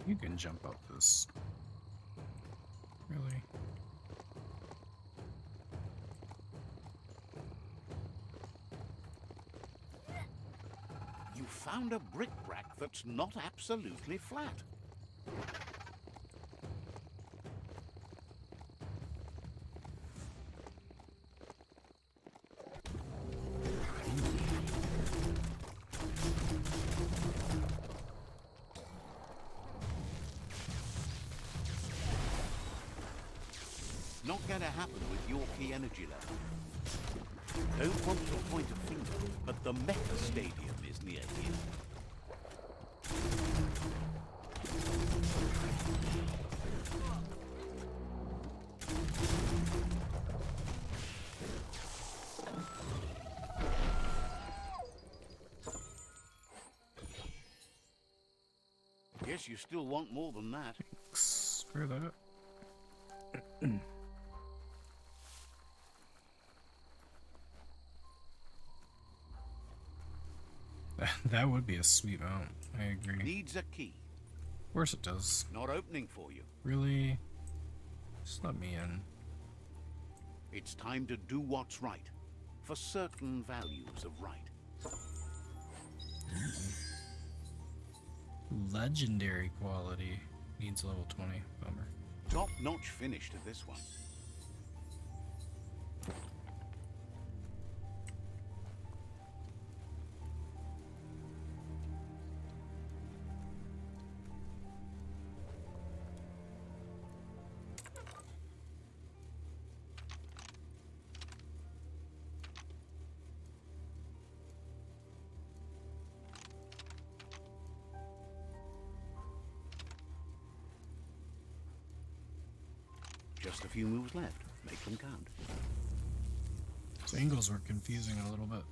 You can jump up this. Really? You found a brick-rack that's not absolutely flat. Not gonna happen with your key energy level. Don't want to point a finger, but the Mecha Stadium is near here. guess you still want more than that. Thanks for that. That would be a sweet mount. I agree. Needs a key. Of course it does. Not opening for you. Really? Just let me in. It's time to do what's right. For certain values of right. Legendary quality. Needs level 20. Bummer. Top-notch finish to this one. Just a few moves left. Make them count. Those angles were confusing a little bit.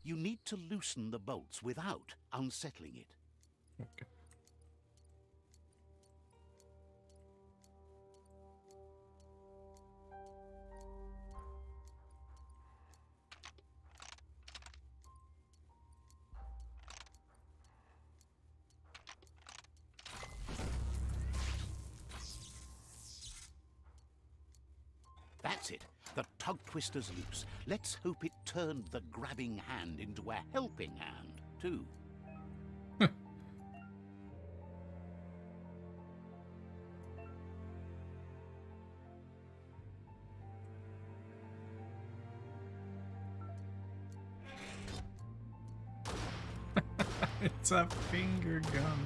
You need to loosen the bolts without unsettling it. Okay. That's it. The tug twister's loose. Let's hope it turned the grabbing hand into a helping hand, too. It's a finger gun.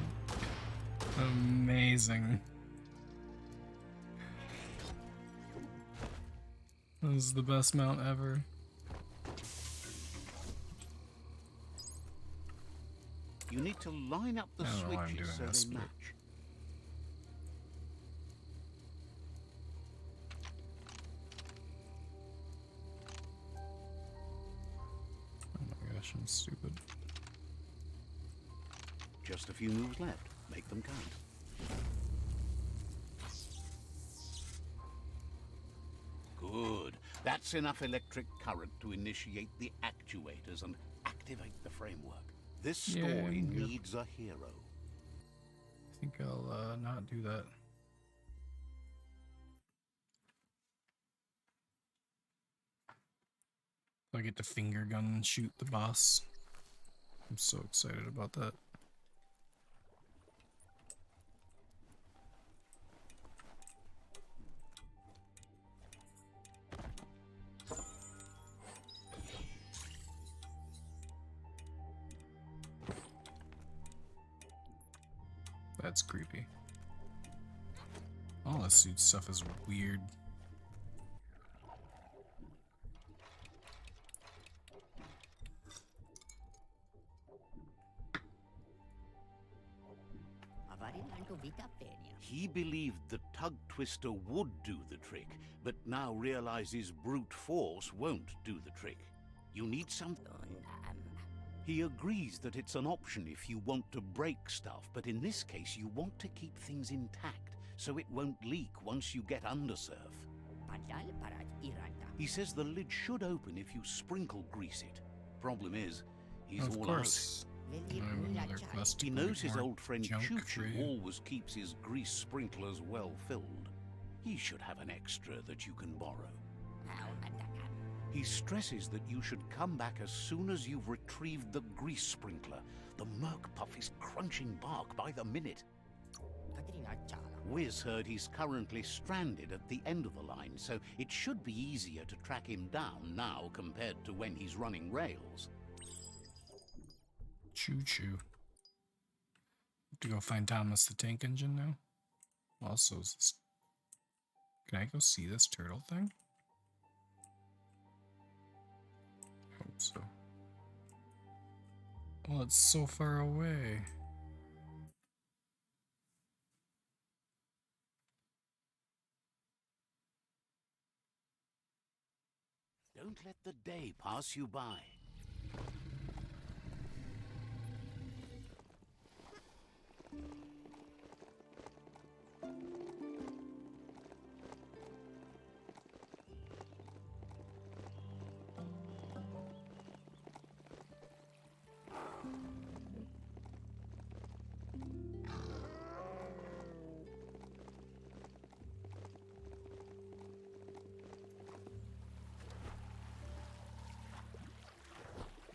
Amazing. This is the best mount ever. You need to line up the I don't know why I'm switches so doing this, they but- match. Oh my gosh, I'm stupid. Just a few moves left. Make them count. Good. That's enough electric current to initiate the actuators and activate the framework. This Yeah, story I'm good. needs a hero. I think I'll not do that. I get to finger gun and shoot the boss. I'm so excited about that. That's creepy. All this suit stuff is weird. He believed the tug twister would do the trick, but now realizes brute force won't do the trick. You need something. He agrees that it's an option if you want to break stuff, but in this case you want to keep things intact so it won't leak once you get undersurf. He says the lid should open if you sprinkle grease it. Problem is, he's Of all course. I have another quest to out. He go knows get his more old friend junk Choo for Choo you. always keeps his grease sprinklers well filled. He should have an extra that you can borrow. He stresses that you should come back as soon as you've retrieved the grease sprinkler. The Merc Puff is crunching bark by the minute. Wiz heard he's currently stranded at the end of the line, so it should be easier to track him down now compared to when he's running rails. Choo choo. Have to go find Thomas the Tank Engine now. Also, is this... Can I go see this turtle thing? Hope so. Well, it's so far away. Don't let the day pass you by.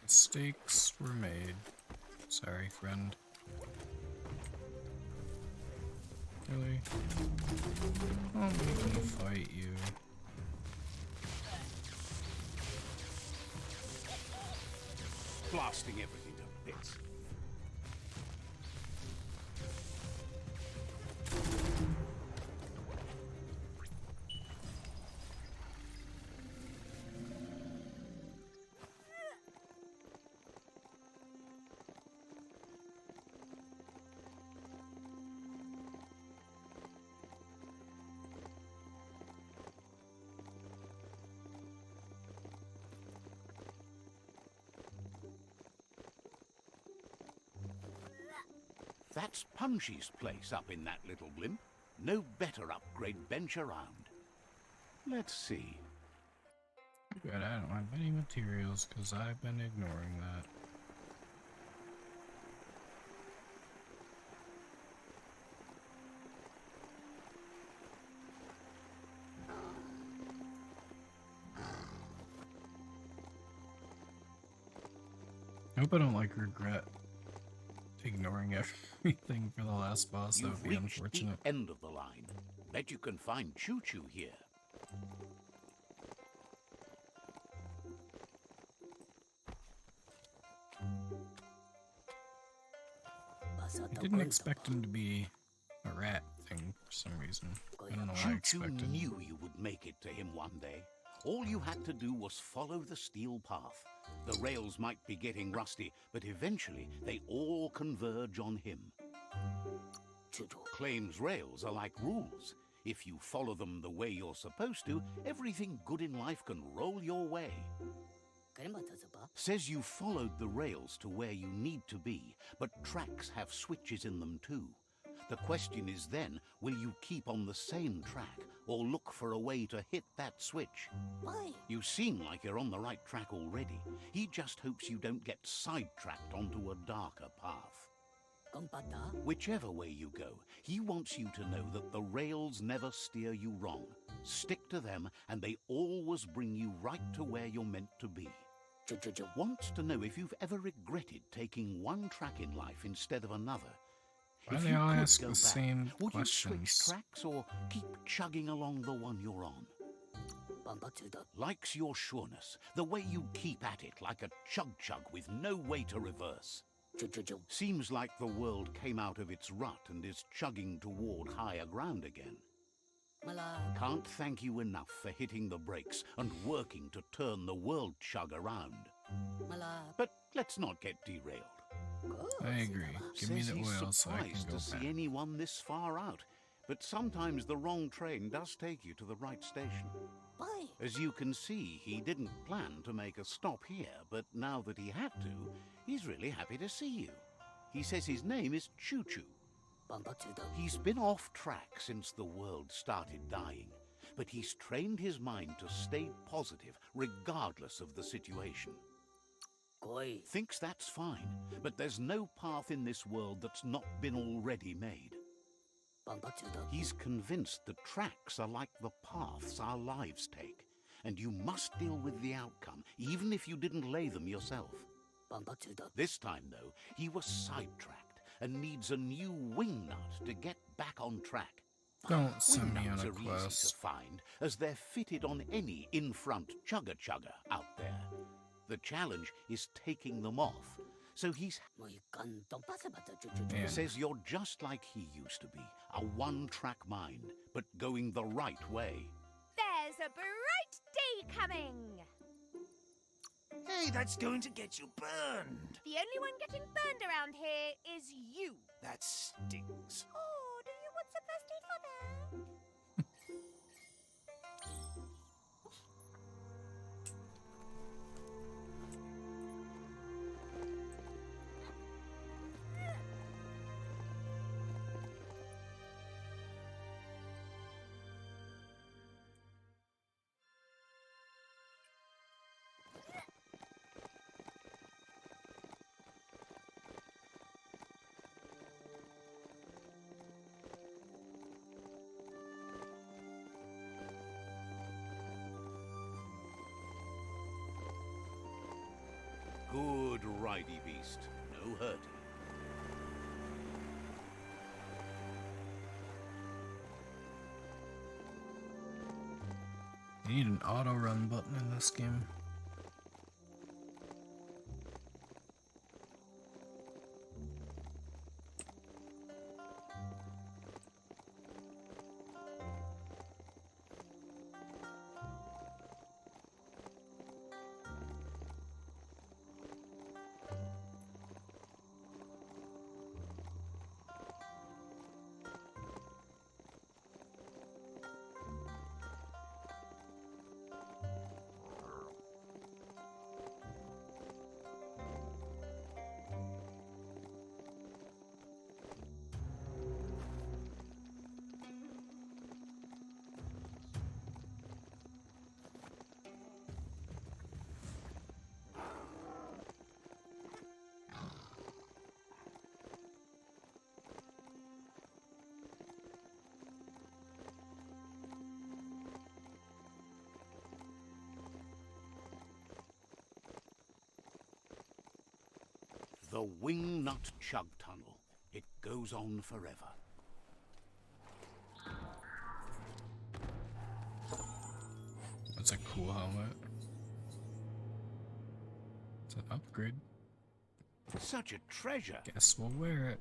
Mistakes were made. Sorry, friend. Really? Don't make me fight you. Blasting everything to bits. That's Punchy's place up in that little blimp. No better upgrade bench around. Let's see. Good, I don't have any materials because I've been ignoring that. I hope I don't regret ignoring everything for the last boss. That would You've be reached unfortunate. the end of the line. Bet you can find Choo Choo here. I didn't expect him to be a rat thing for some reason. I don't know why I Choo Choo expected. knew you would make it to him one day. All you had to do was follow the steel path. The rails might be getting rusty, but eventually they all converge on him. Claims rails are like rules. If you follow them the way you're supposed to, everything good in life can roll your way. Says you followed the rails to where you need to be, but tracks have switches in them too. The question is then, will you keep on the same track or look for a way to hit that switch? You seem like you're on the right track already. He just hopes you don't get sidetracked onto a darker path. Whichever way you go, he wants you to know that the rails never steer you wrong. Stick to them and they always bring you right to where you're meant to be. Wants to know if you've ever regretted taking one track in life instead of another. Why If do they you all could ask go the back, same would questions? you switch tracks or keep chugging along the one you're on? Likes your sureness, the way you keep at it like a chug-chug with no way to reverse. Seems like the world came out of its rut and is chugging toward higher ground again. Can't thank you enough for hitting the brakes and working to turn the world chug around. But let's not get derailed. I agree. Give me Says the he's oil so I can surprised go to back. see anyone this far out, but sometimes the wrong train does take you to the right station. As you can see, he didn't plan to make a stop here, but now that he had to, he's really happy to see you. He says his name is Choo Choo. He's been off track since the world started dying, but he's trained his mind to stay positive regardless of the situation. Thinks that's fine, but there's no path in this world that's not been already made. He's convinced the tracks are like the paths our lives take, and you must deal with the outcome, even if you didn't lay them yourself. This time, though, he was sidetracked and needs a new wing nut to get back on track. Don't send me on Wingnuts a are easy to quest. find, as they're fitted on any in-front chugger-chugger out there. The challenge is taking them off, so he Man, says you're just like he used to be, a one-track mind, but going the right way. There's a bright day coming. Hey, that's going to get you burned. The only one getting burned around here is you. That stings. Oh, do you want some first aid for that? stridey beast. No hurting. You need an auto run button in this game. The Wingnut Chug Tunnel. It goes on forever. That's a cool helmet. It's an upgrade. Such a treasure. Guess we'll wear it.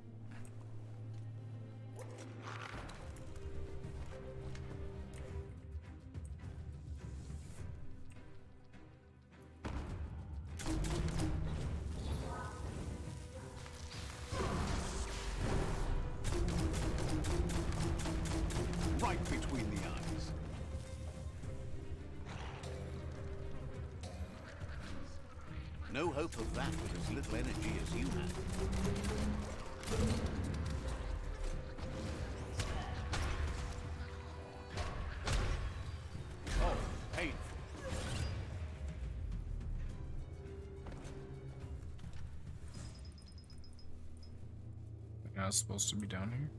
Right between the eyes. No hope of that with as little energy as you have. Oh, painful. I was supposed to be down here.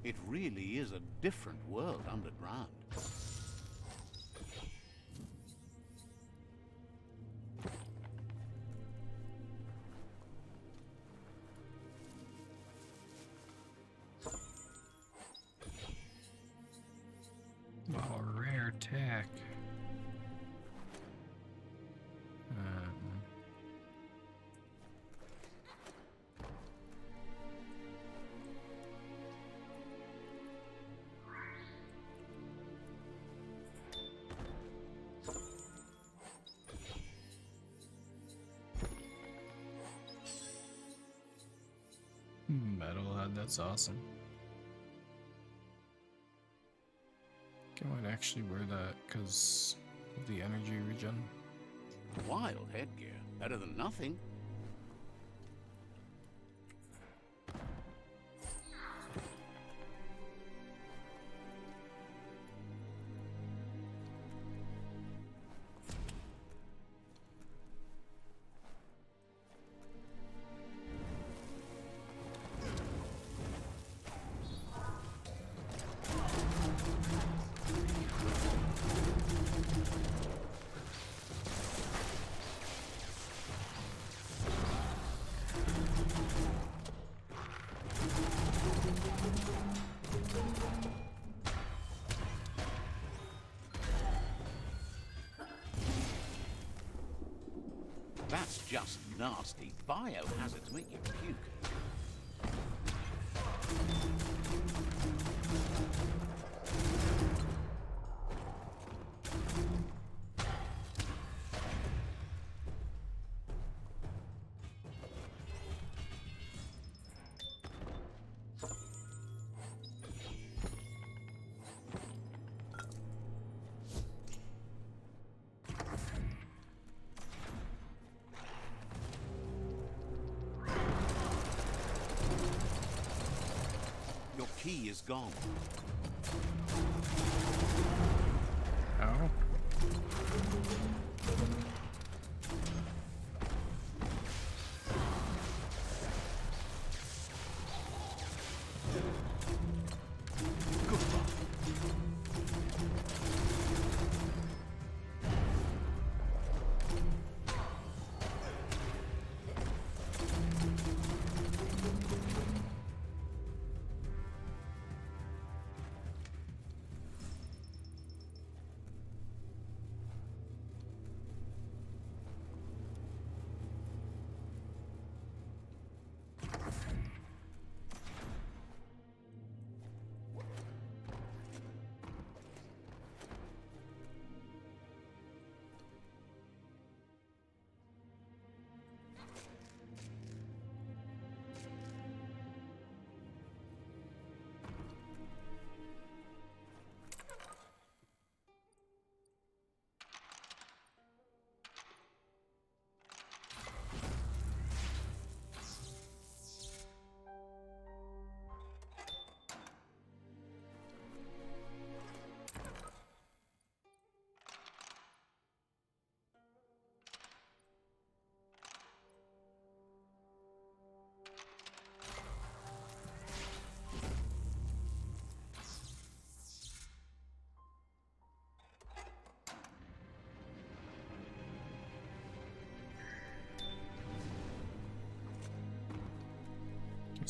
It really is a different world underground. Oh, rare tech. Metalhead, that's awesome. I might actually wear that because of the energy regen. Wild headgear. Better than nothing. That's just nasty. Biohazards make you puke. Your key is gone. Oh.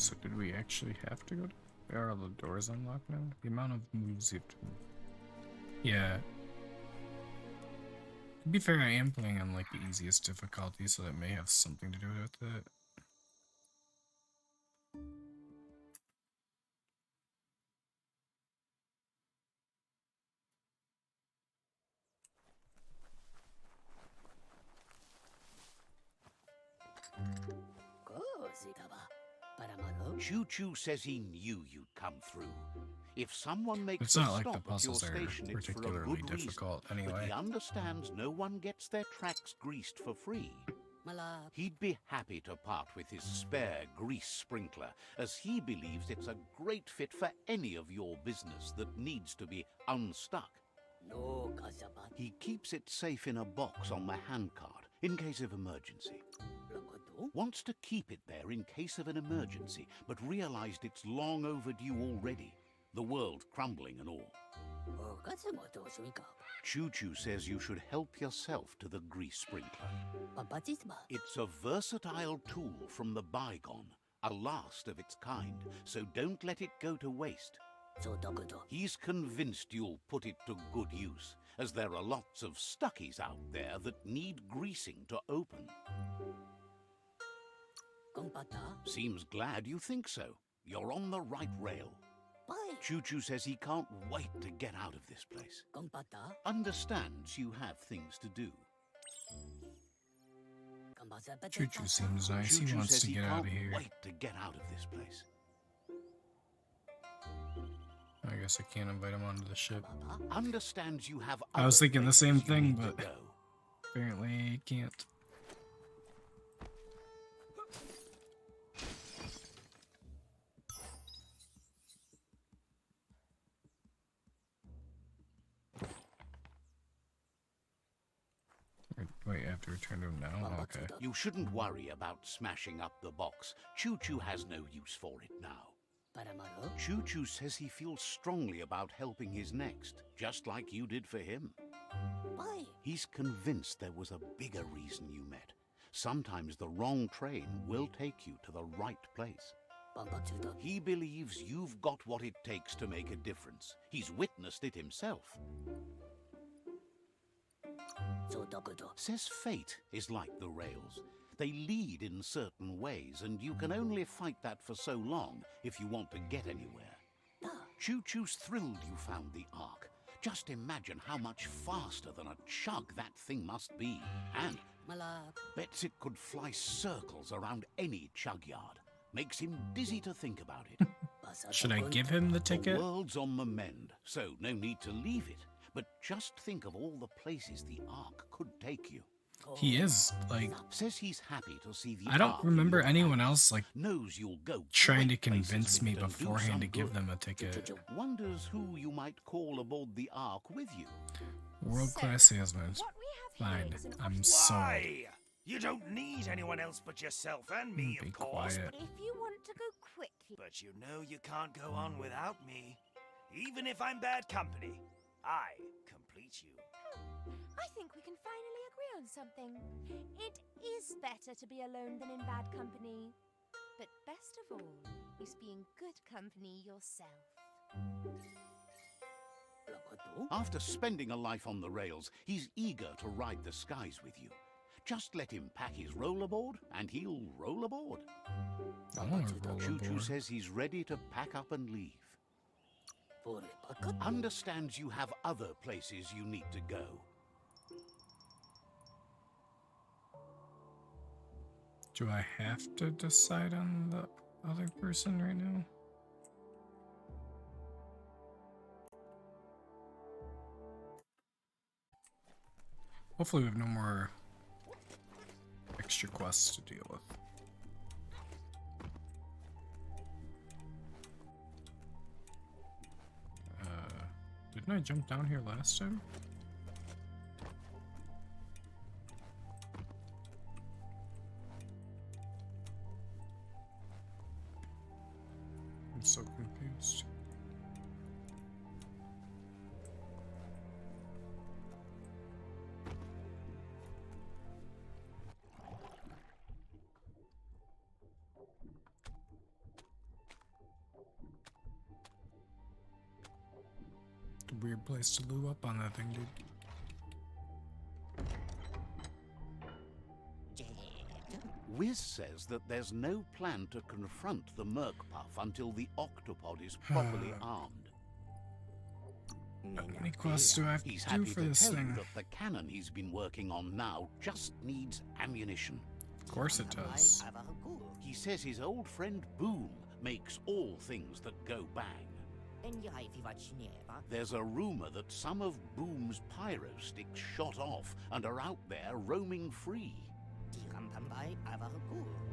So did we actually have to go to... Are all the doors unlocked now? The amount of moves you have to... Yeah. To be fair, I am playing on like the easiest difficulty, so that may have something to do with it. Choo Choo says he knew you'd come through. If someone makes It's a not like the stop at your puzzles are station, it's for a particularly good difficult reason. But anyway. he understands no one gets their tracks greased for free. He'd be happy to part with his spare grease sprinkler, as he believes it's a great fit for any of your business that needs to be unstuck. He keeps it safe in a box on the handcart, in case of emergency. Wants to keep it there in case of an emergency, but realized it's long overdue already. The world crumbling and all. Choo Choo says you should help yourself to the grease sprinkler. It's a versatile tool from the bygone, a last of its kind, so don't let it go to waste. He's convinced you'll put it to good use, as there are lots of stuckies out there that need greasing to open. Seems glad you think so. You're on the right rail. Choo Choo says he can't wait to get out of this place. Understands you have things to do. Choo Choo seems nice. Choo He Choo wants says to he get out can't of here. wait to get out of this place. I guess I can't invite him onto the ship. Understands you have I was other thinking the places same you thing, need to but go. apparently he can't. Wait, I have to return to him now? Okay. You shouldn't worry about smashing up the box. Choo Choo has no use for it now. Choo Choo says he feels strongly about helping his next, just like you did for him. He's convinced there was a bigger reason you met. Sometimes the wrong train will take you to the right place. He believes you've got what it takes to make a difference. He's witnessed it himself. Says fate is like the rails. They lead in certain ways, and you can only fight that for so long if you want to get anywhere. Choo Choo's thrilled you found the Ark. Just imagine how much faster than a chug that thing must be. And bets it could fly circles around any chug yard. Makes him dizzy to think about it. Should I give him the The ticket? world's on the mend, so no need to leave it. But just think of all the places the Ark could take you. He is, like... Says he's happy to see the I don't Ark in remember your anyone hands. else, like, Knows you'll go trying to great places convince with me it and do beforehand some to give good. them a ticket. Wonders who you might call aboard the Ark with you. World-class salesman. What we have Fine. here is an I'm sold. Why? You don't need anyone else but yourself and me, Be of course. quiet. If you want to go quickly, But you know you can't go on without me. Even if I'm bad company, I complete you. I think we can finally agree on something. It is better to be alone than in bad company. But best of all is being good company yourself. After spending a life on the rails, he's eager to ride the skies with you. Just let him pack his rollerboard, and he'll roll aboard. I want to roll Choo Choo aboard. says he's ready to pack up and leave. Understands you have other places you need to go. Do I have to decide on the other person right now? Hopefully we have no more extra quests to deal with. Didn't I jump down here last time? I'm so confused. a weird place to loo up on that thing, dude. Wiz says that there's no plan to confront the Merkpuff until the octopod is properly armed. How many quests do I have to He's do happy for to this tell you thing? that the cannon he's been working on now just needs ammunition. Of course it does. He says his old friend Boom makes all things that go bang. There's a rumor that some of Boom's pyro sticks shot off and are out there roaming free.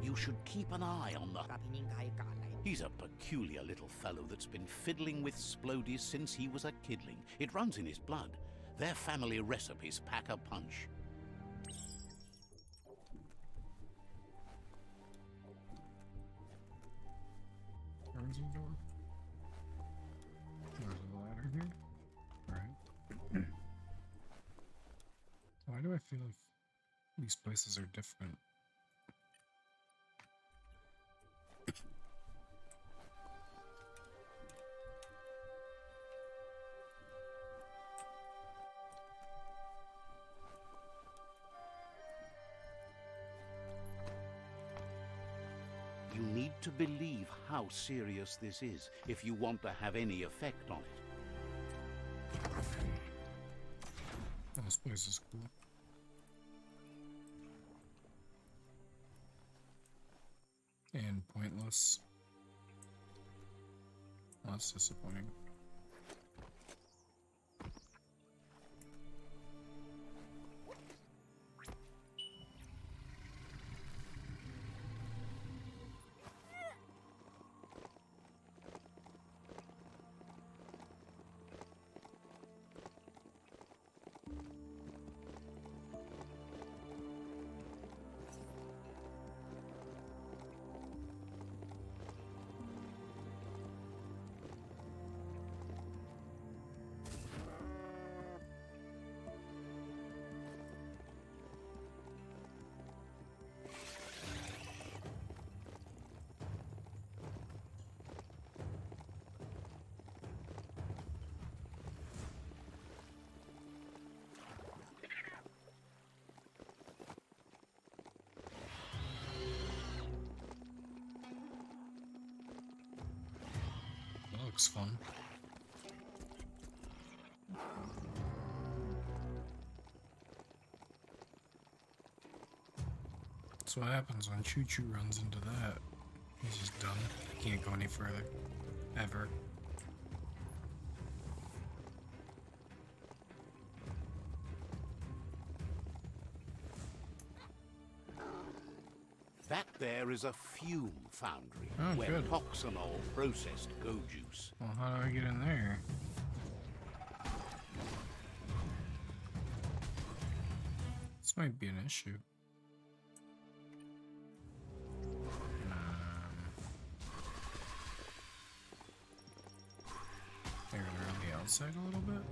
You should keep an eye on the... He's a peculiar little fellow that's been fiddling with Splodies since he was a kidling. It runs in his blood. Their family recipes pack a punch. There's a door. There's a ladder here. Alright. Why do I feel like these places are different? You need to believe how serious this is if you want to have any effect on it. Oh, this place is cool. And pointless. Well, that's disappointing. That looks fun. That's what happens when Choo Choo runs into that. He's just done. Can't go any further. Ever. That there is a fume foundry Oh, where good. toxanol processed go juice. Well, how do I get in there? This might be an issue. Maybe around the outside a little bit?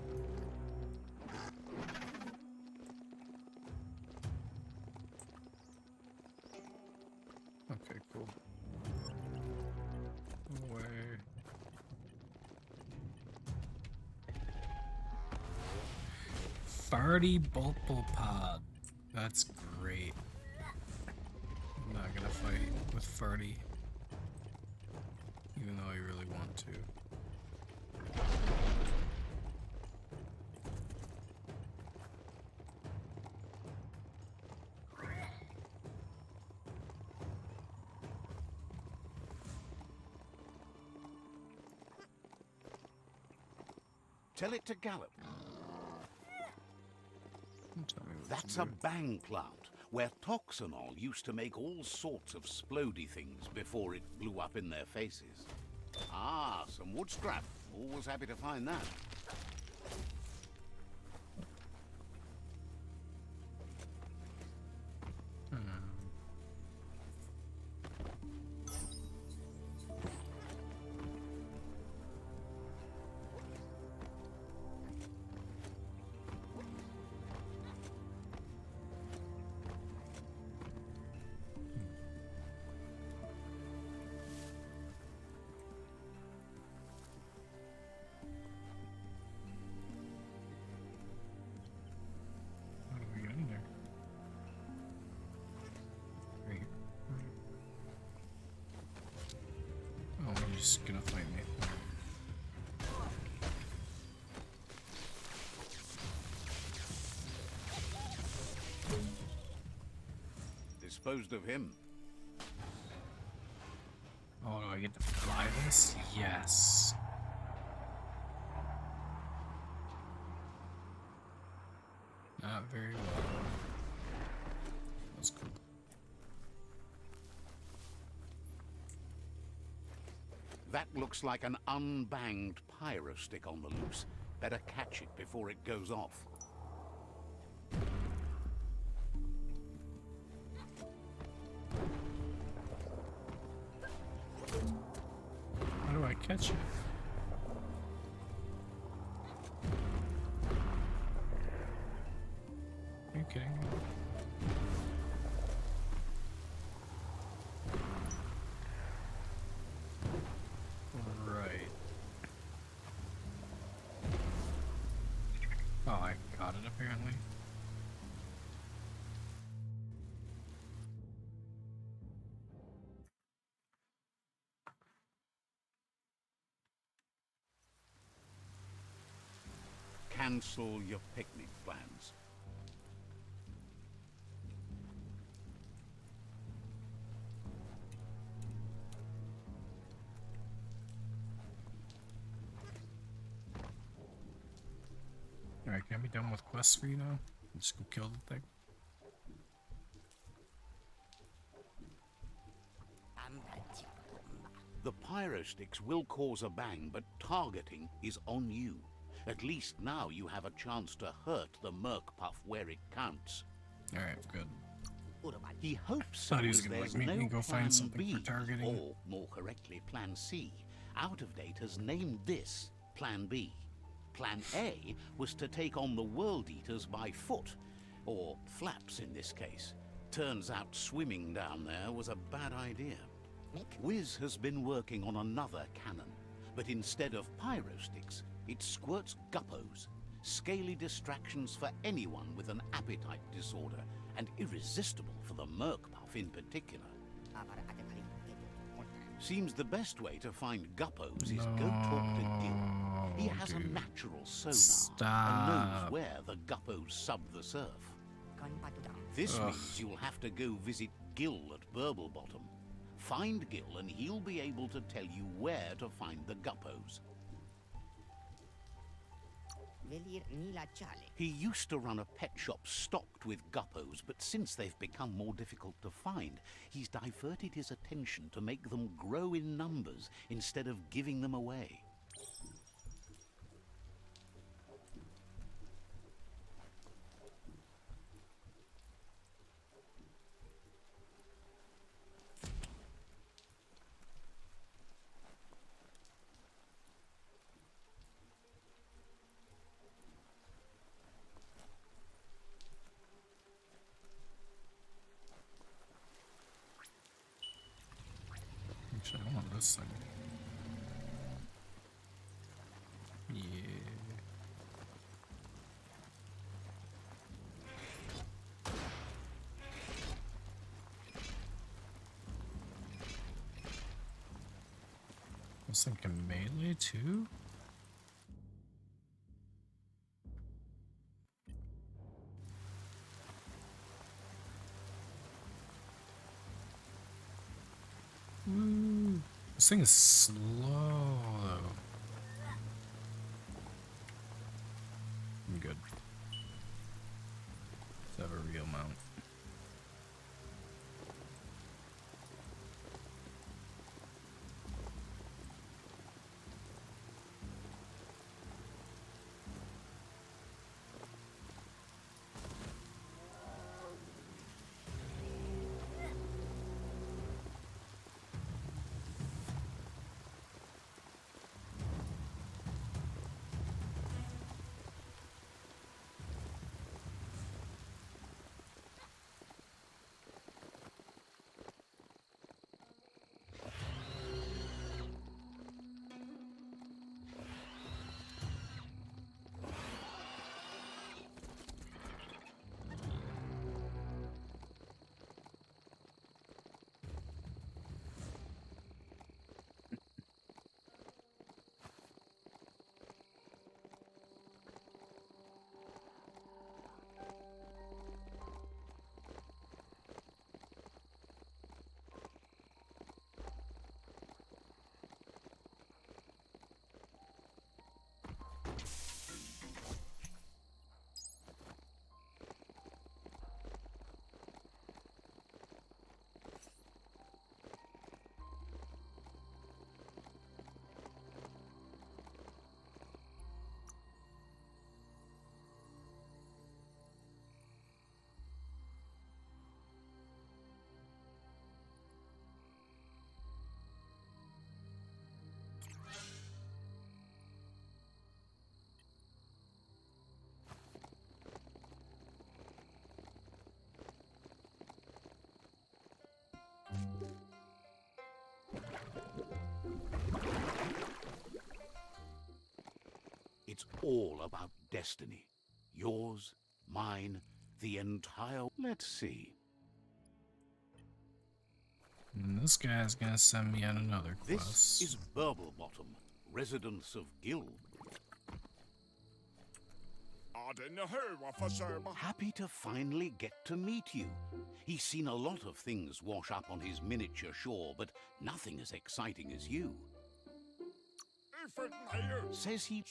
Okay, cool. Away. Farty Bulple Pod. That's great. I'm not gonna fight with Farty. Even though I really want to. Tell it to gallop. Tell me what That's to a do. bang plant where toxanol used to make all sorts of splody things before it blew up in their faces. Ah, some wood scrap. Always happy to find that. He's gonna fight me. Disposed of him. Oh, do I get to fly this? Yes. Not very well. That's cool. That looks like an unbanged pyro stick on the loose. Better catch it before it goes off. How do I catch it? Are you kidding me? Right. Oh, I got it apparently. Cancel your picnic plans. Alright, can I be done with quests for you now? Just go kill the thing. The pyro sticks will cause a bang, but targeting is on you. At least now you have a chance to hurt the Merc Puff where it counts. Alright, good. He hopes so, Thought he was as gonna, there's like, make no me go find plan something B, for targeting. or more correctly, Plan C. Out of Date has named this Plan B. Plan A was to take on the World Eaters by foot, or flaps in this case. Turns out swimming down there was a bad idea. Wiz has been working on another cannon, but instead of pyro sticks, it squirts guppos, scaly distractions for anyone with an appetite disorder, and irresistible for the Merc Puff in particular. Seems the best way to find guppos is go talk to Gil. He has a natural sonar and knows where the guppos sub the surf. This means you'll have to go visit Gil at Burblebottom. Find Gil and he'll be able to tell you where to find the guppos. He used to run a pet shop stocked with guppos, but since they've become more difficult to find, he's diverted his attention to make them grow in numbers instead of giving them away. Actually, I want this thing. Yeah. This thing can melee too? Woo. This thing is slow though. I'm good. Let's have a real mount. It's all about destiny. Yours, mine, the entire... Let's see. And this guy's gonna send me on another quest. This is Biomutant, residents of Guild. Happy to finally get to meet you. He's seen a lot of things wash up on his miniature shore, but nothing as exciting as you. Says he...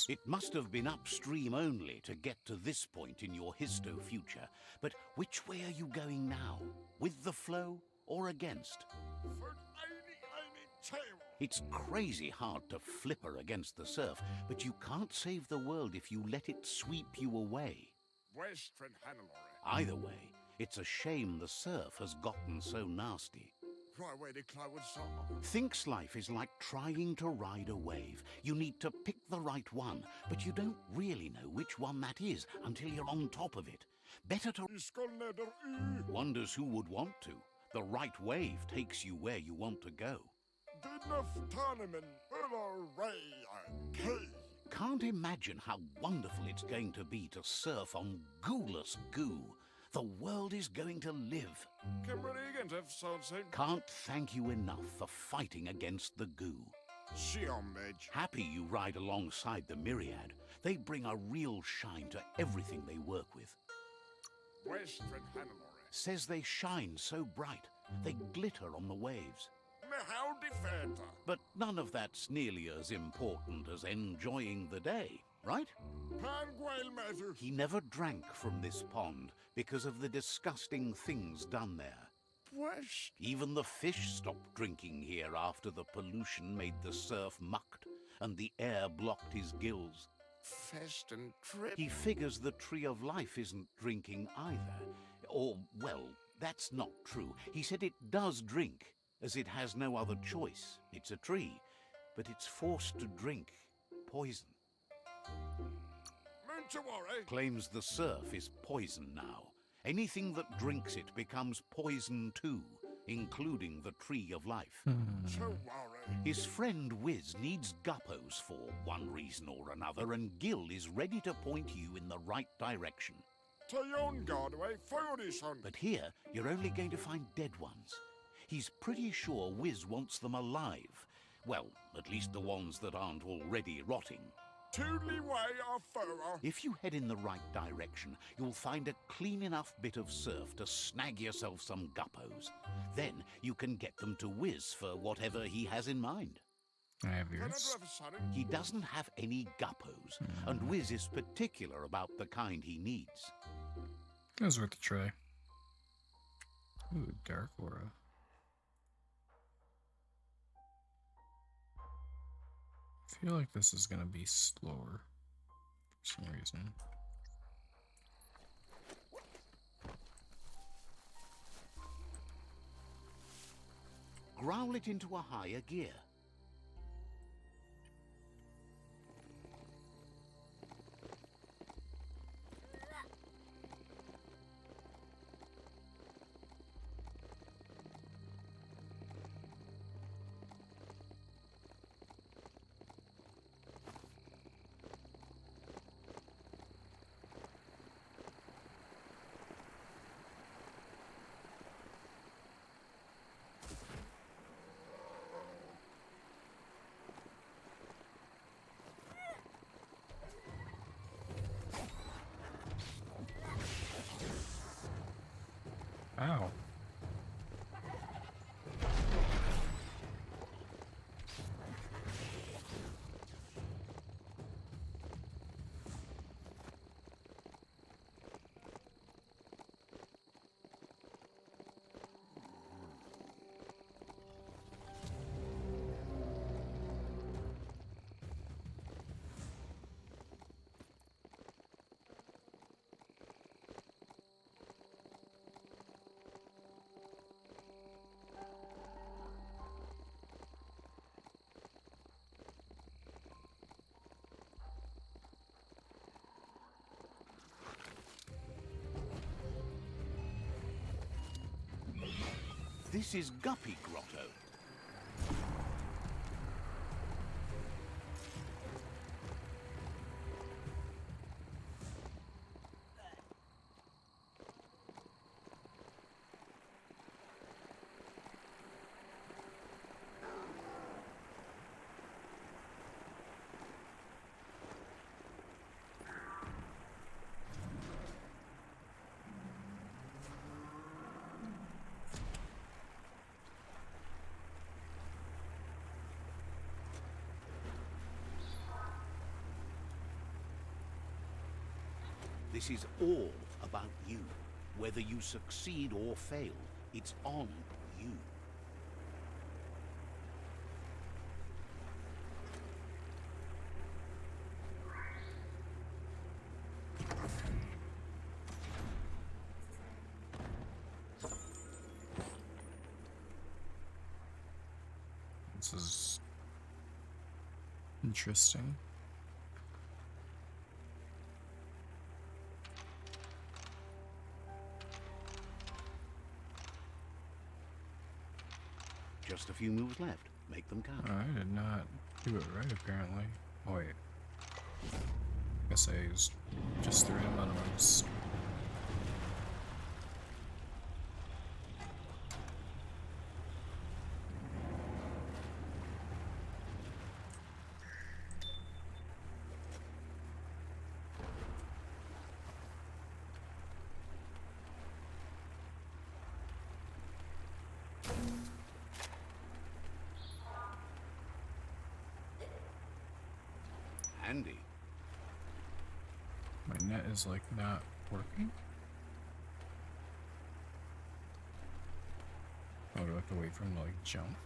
It must have been upstream only to get to this point in your histo-future. But which way are you going now? With the flow or against? It's crazy hard to flipper against the surf, but you can't save the world if you let it sweep you away. Either way, it's a shame the surf has gotten so nasty. Thinks life is like trying to ride a wave. You need to pick the right one, but you don't really know which one that is until you're on top of it. Better to... Wonders who would want to. The right wave takes you where you want to go. Can't imagine how wonderful it's going to be to surf on gooless goo. The world is going to live. Can't thank you enough for fighting against the goo. Happy you ride alongside the Myriad. They bring a real shine to everything they work with. Says they shine so bright, they glitter on the waves. But none of that's nearly as important as enjoying the day, right? He never drank from this pond because of the disgusting things done there. Even the fish stopped drinking here after the pollution made the surf mucked and the air blocked his gills. He figures the Tree of Life isn't drinking either. Or, well, that's not true. He said it does drink, as it has no other choice. It's a tree, but it's forced to drink poison. Claims the surf is poison now. Anything that drinks it becomes poison too, including the Tree of Life. His friend Wiz needs guppos for one reason or another, and Gil is ready to point you in the right direction. But here, you're only going to find dead ones. He's pretty sure Wiz wants them alive. Well, at least the ones that aren't already rotting. If you head in the right direction, you'll find a clean enough bit of surf to snag yourself some guppos. Then you can get them to Wiz for whatever he has in mind. I have yours. He doesn't have any guppos, and Wiz is particular about the kind he needs. It was worth a try. Ooh, Dark Aura. I feel like this is gonna be slower for some reason. Growl it into a higher gear. Ow. This is Guppy Grotto. This is all about you. Whether you succeed or fail, it's on you. This is interesting. Just a few moves left. Make them count. I did not do it right, apparently. Oh, wait. Guess I used just the right amount of moves. Handy. My net is like not working. Oh, do I have to wait for him to like jump?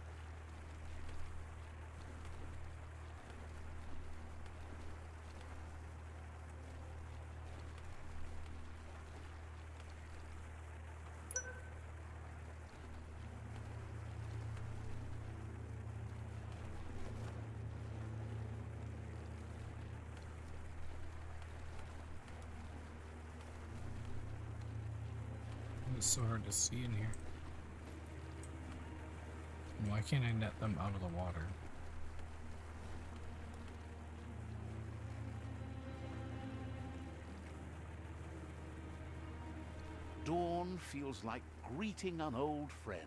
It's so hard to see in here. Why can't I net them out of the water? Dawn feels like greeting an old friend.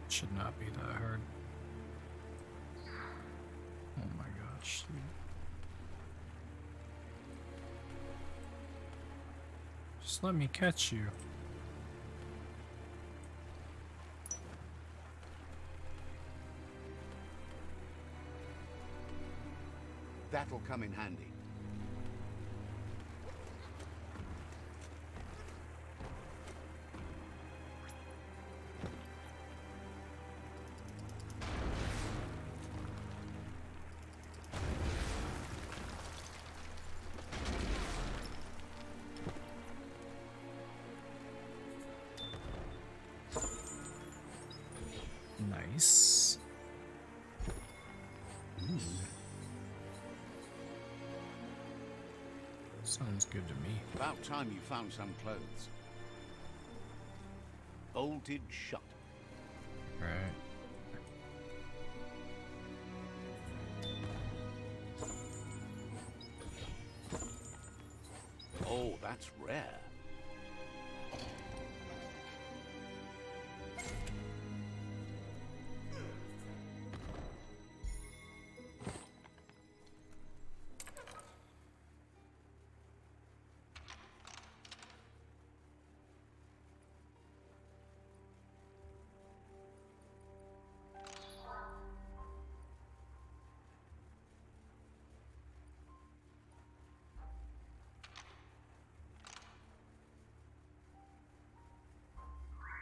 Should not be that hard. Oh my gosh, dude. Just let me catch you. That'll come in handy. Nice. Ooh. Sounds good to me. About time you found some clothes. Bolted shut. Right. Oh, that's rare.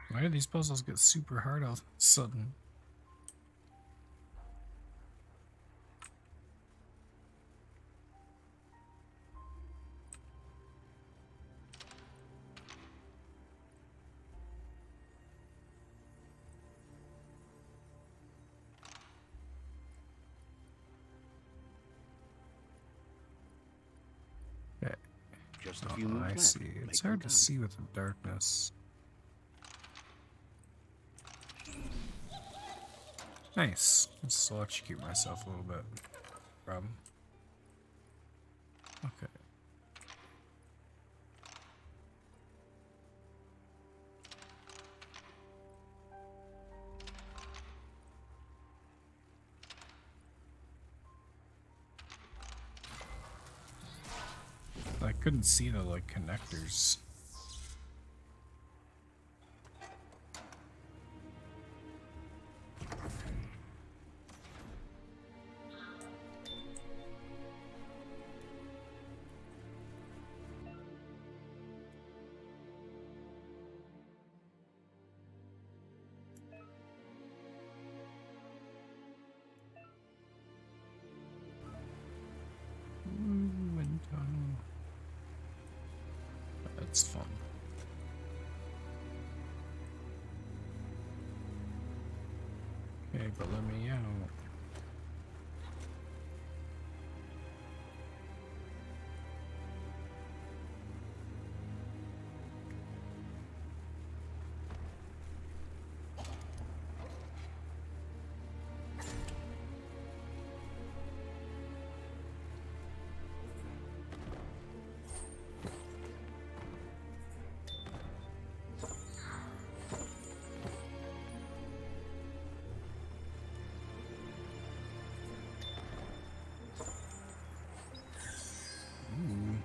Why do these puzzles get super hard all of a sudden? Okay. Just a few Oh, moves I left. see. Make It's them hard to count. see with the darkness. Nice. Let's electrocute myself a little bit. Problem. Okay. I couldn't see the like connectors. That's fun. Okay, but let me out. Ooh.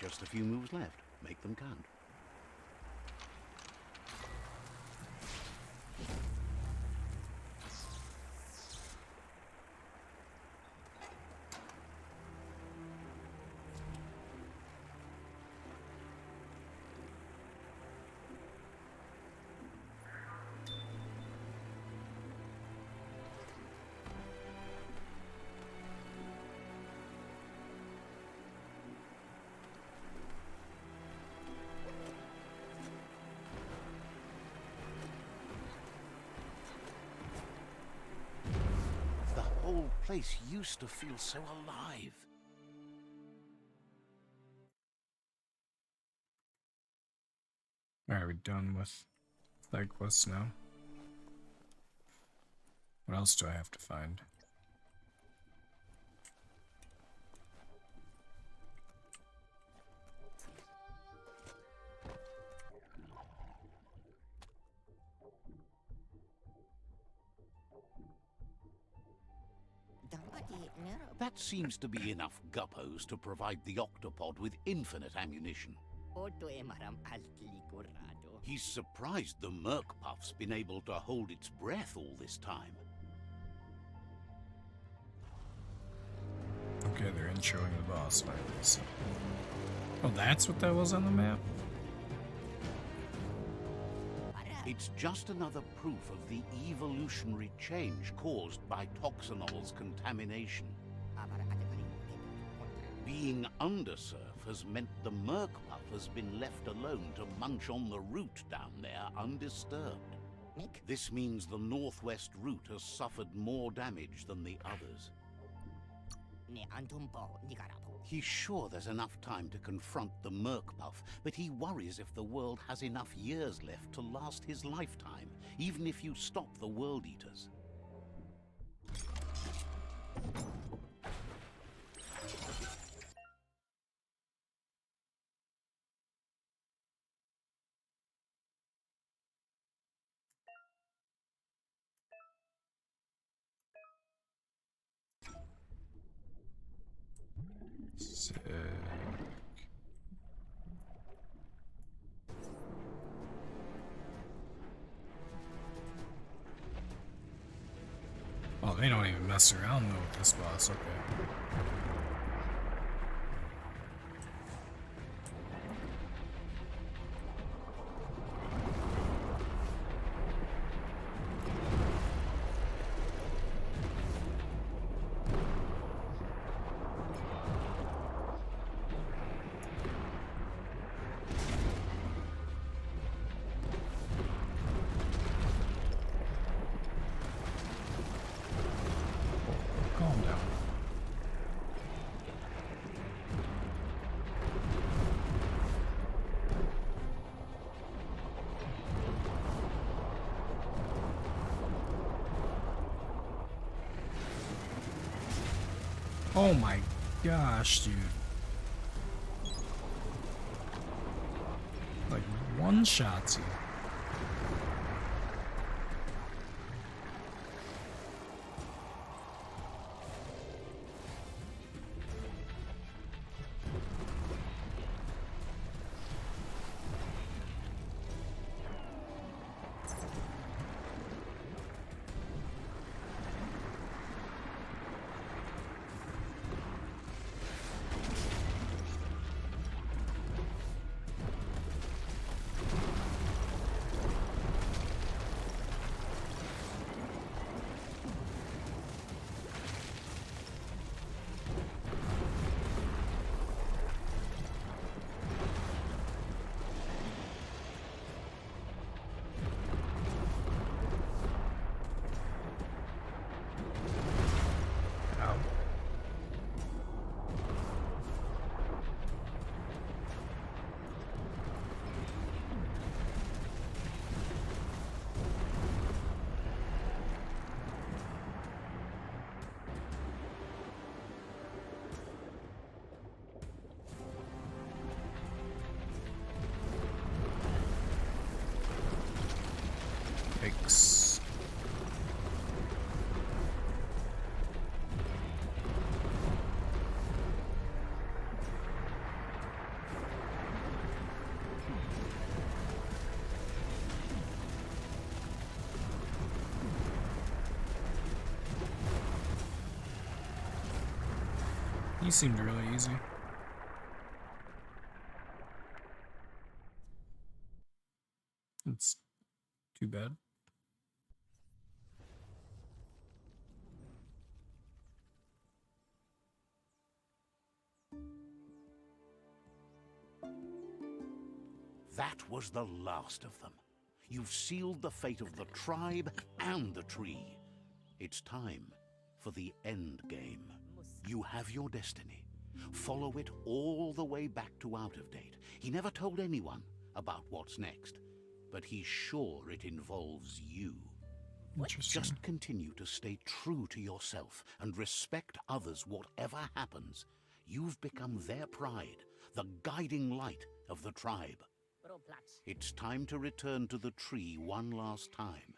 Just a few moves left. Make them count. The whole place used to feel so alive. Alright, we're done with side quests now. What else do I have to find? That seems to be enough guppos to provide the octopod with infinite ammunition. He's surprised the Merkpuff's been able to hold its breath all this time. Okay, they're introing the boss finally. So. Oh, that's what that was on the map? It's just another proof of the evolutionary change caused by Toxanol's contamination. Being undersurf has meant the Merkpuff has been left alone to munch on the route down there undisturbed. This means the northwest route has suffered more damage than the others. He's sure there's enough time to confront the Merkpuff, but he worries if the world has enough years left to last his lifetime, even if you stop the World Eaters. Sick. Oh, they don't even mess around though with this boss, okay. Calm down. Oh my gosh, dude. Like one shots you. Yikes. He seemed really easy. It's too bad. That was the last of them. You've sealed the fate of the tribe and the tree. It's time for the end game. You have your destiny. Follow it all the way back to Out of Date. He never told anyone about what's next, but he's sure it involves you. Interesting. Just continue to stay true to yourself and respect others whatever happens. You've become their pride, the guiding light of the tribe. It's time to return to the tree one last time.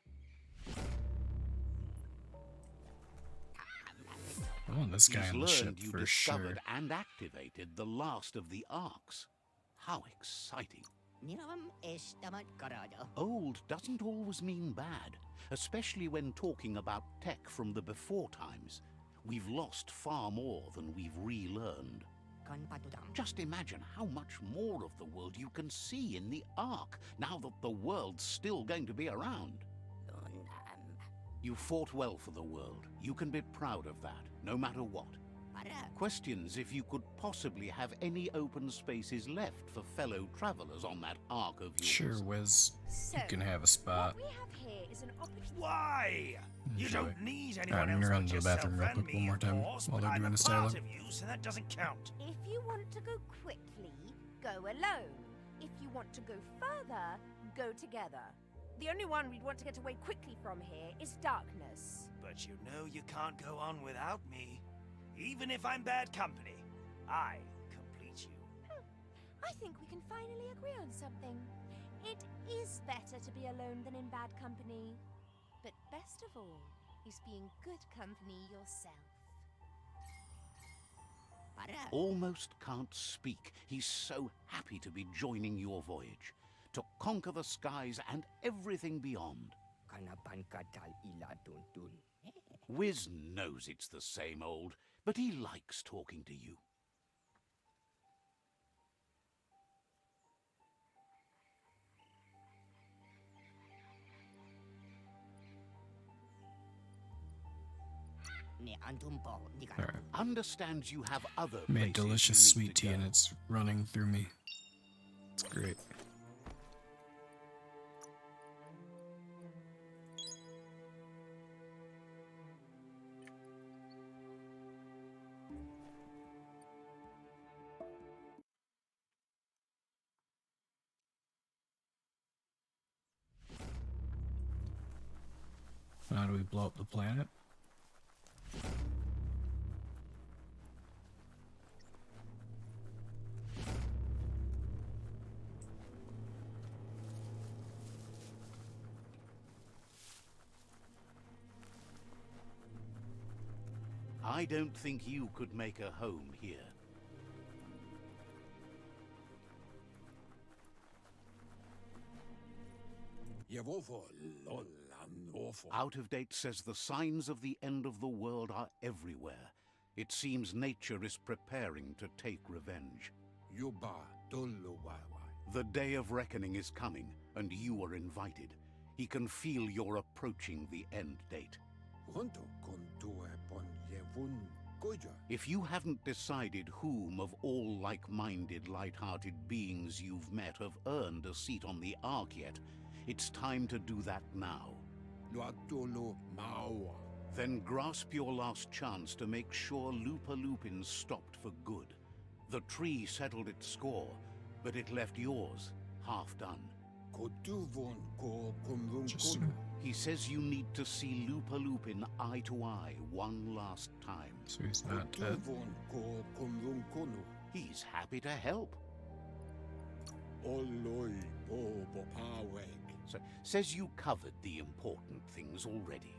Oh, this guy He's on the ship learned you for discovered sure. and activated the last of the arcs. How exciting. Old doesn't always mean bad, especially when talking about tech from the before times. We've lost far more than we've relearned. Just imagine how much more of the world you can see in the Ark, now that the world's still going to be around. You fought well for the world. You can be proud of that, no matter what. Questions if you could possibly have any open spaces left for fellow travelers on that Ark of yours. Sure, Wiz. So, You can have a spot. what we have here is an opportunity. Why? You Enjoy. don't need Alright, anyone I'm else gonna run but to the yourself bathroom real and quick me, one more of time course, while but they're I'm doing a a part stylo. of you, so that doesn't count. If you want to go quickly, go alone. If you want to go further, go together. The only one we'd want to get away quickly from here is darkness. But you know you can't go on without me. Even if I'm bad company, I complete you. I think we can finally agree on something. It is better to be alone than in bad company. But best of all is being good company yourself. Almost can't speak. He's so happy to be joining your voyage, to conquer the skies and everything beyond. Wiz knows it's the same old, but he likes talking to you. Alright. Understands you have other Made places delicious you need sweet to tea go. and it's running through me. It's great. How do we blow up the planet? I don't think you could make a home here. Out of Date says the signs of the end of the world are everywhere. It seems nature is preparing to take revenge. The day of reckoning is coming, and you are invited. He can feel you're approaching the end date. If you haven't decided whom of all like-minded, light-hearted beings you've met have earned a seat on the Ark yet, it's time to do that now. Then grasp your last chance to make sure Loopalupin's stopped for good. The tree settled its score, but it left yours half done. Interesting. He says you need to see Loopalupin eye to eye one last time. So he's not dead. He's happy to help. So, says you covered the important things already.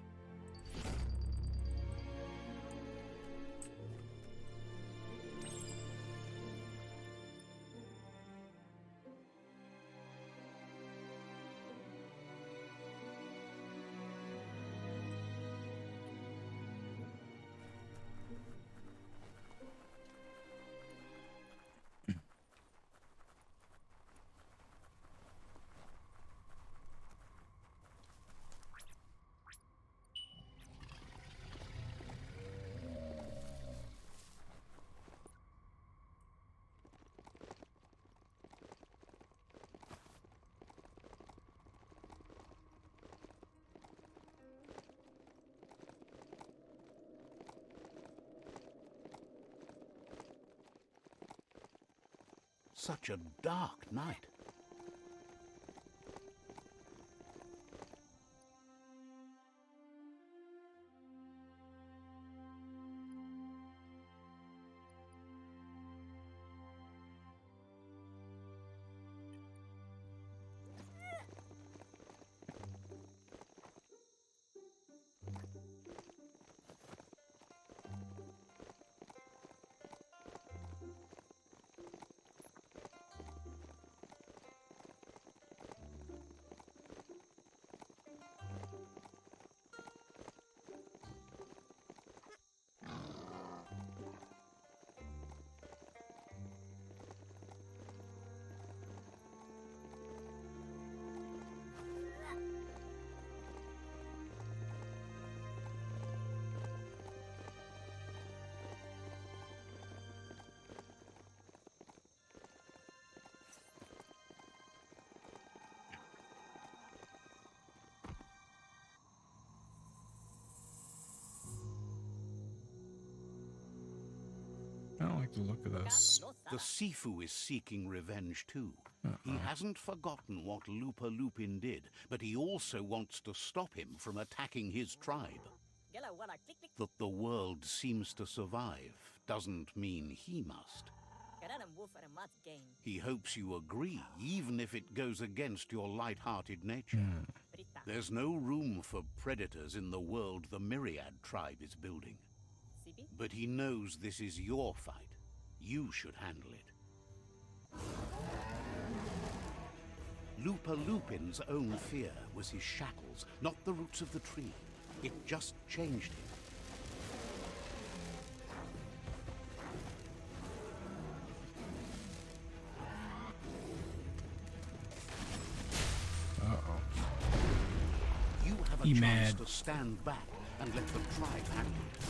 Such a dark night. I don't like the look of this. The Sifu is seeking revenge too. He hasn't forgotten what Lupa Lupin did, but he also wants to stop him from attacking his tribe. That the world seems to survive doesn't mean he must. He hopes you agree, even if it goes against your light-hearted nature. There's no room for predators in the world the Myriad tribe is building. But he knows this is your fight. You should handle it. Lupa Lupin's own fear was his shackles, not the roots of the tree. It just changed him. Uh-oh. You have a He chance mad. to stand back and let the tribe handle it.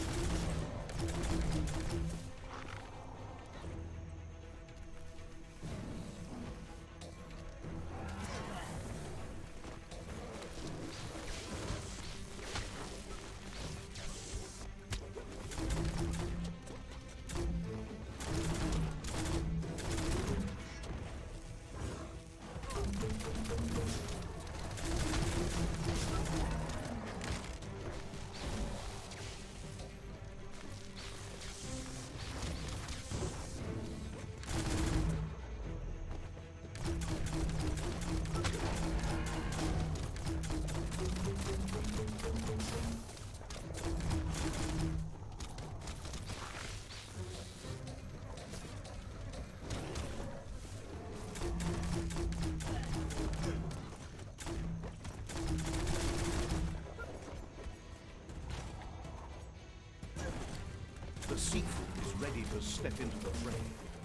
The Sifu is ready to step into the fray.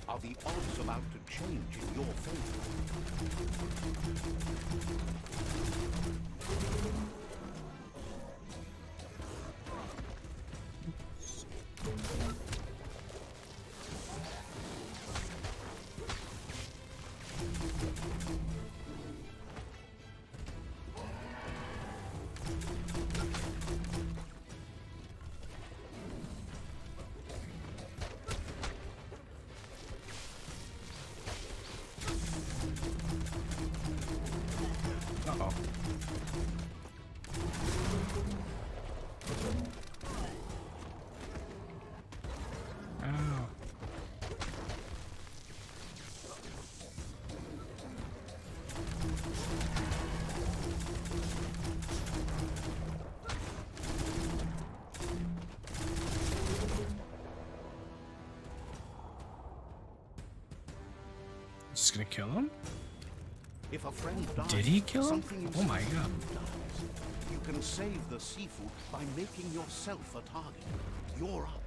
Are the odds about to change in your favor? Uh-oh. just gonna kill him? If a friend dies, Did he kill him? something Oh my inside god. you dies. You can save the seafood by making yourself a target. You're up.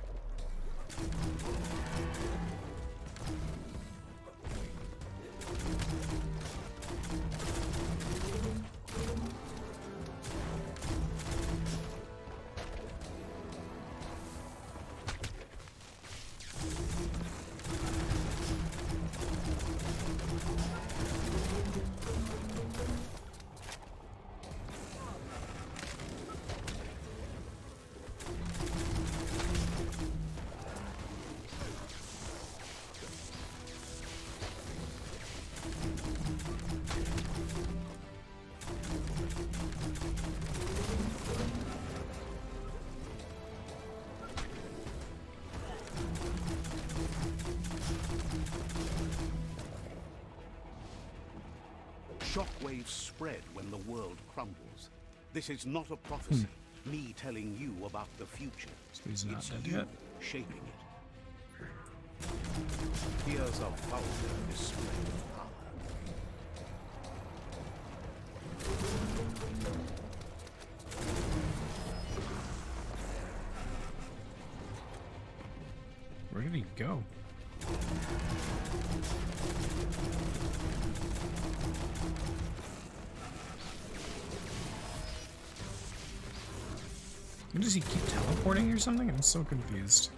Shockwaves spread when the world crumbles. This is not a prophecy, me telling you about the future. So he's not It's dead you yet? shaping it. Here's a vulgar display of power. Where did he go? Does he keep teleporting or something? I'm so confused.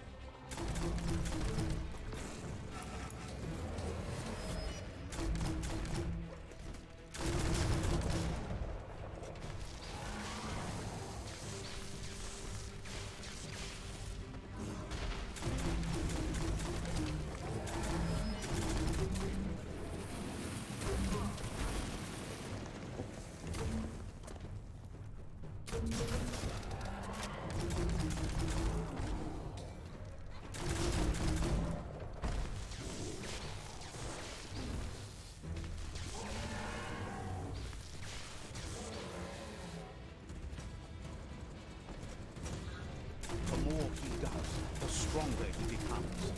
The more he does, the stronger he becomes.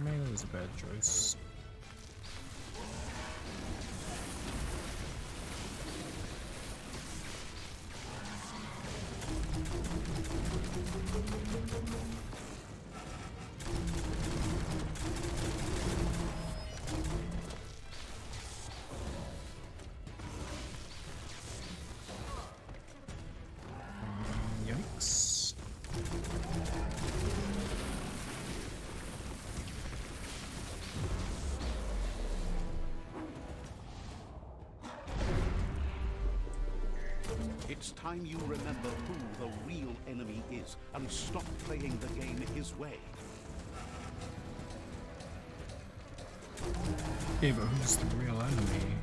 Maybe that was a bad choice. Yikes. It's time you remember who the real enemy is and stop playing the game his way. Okay, but who's the real enemy?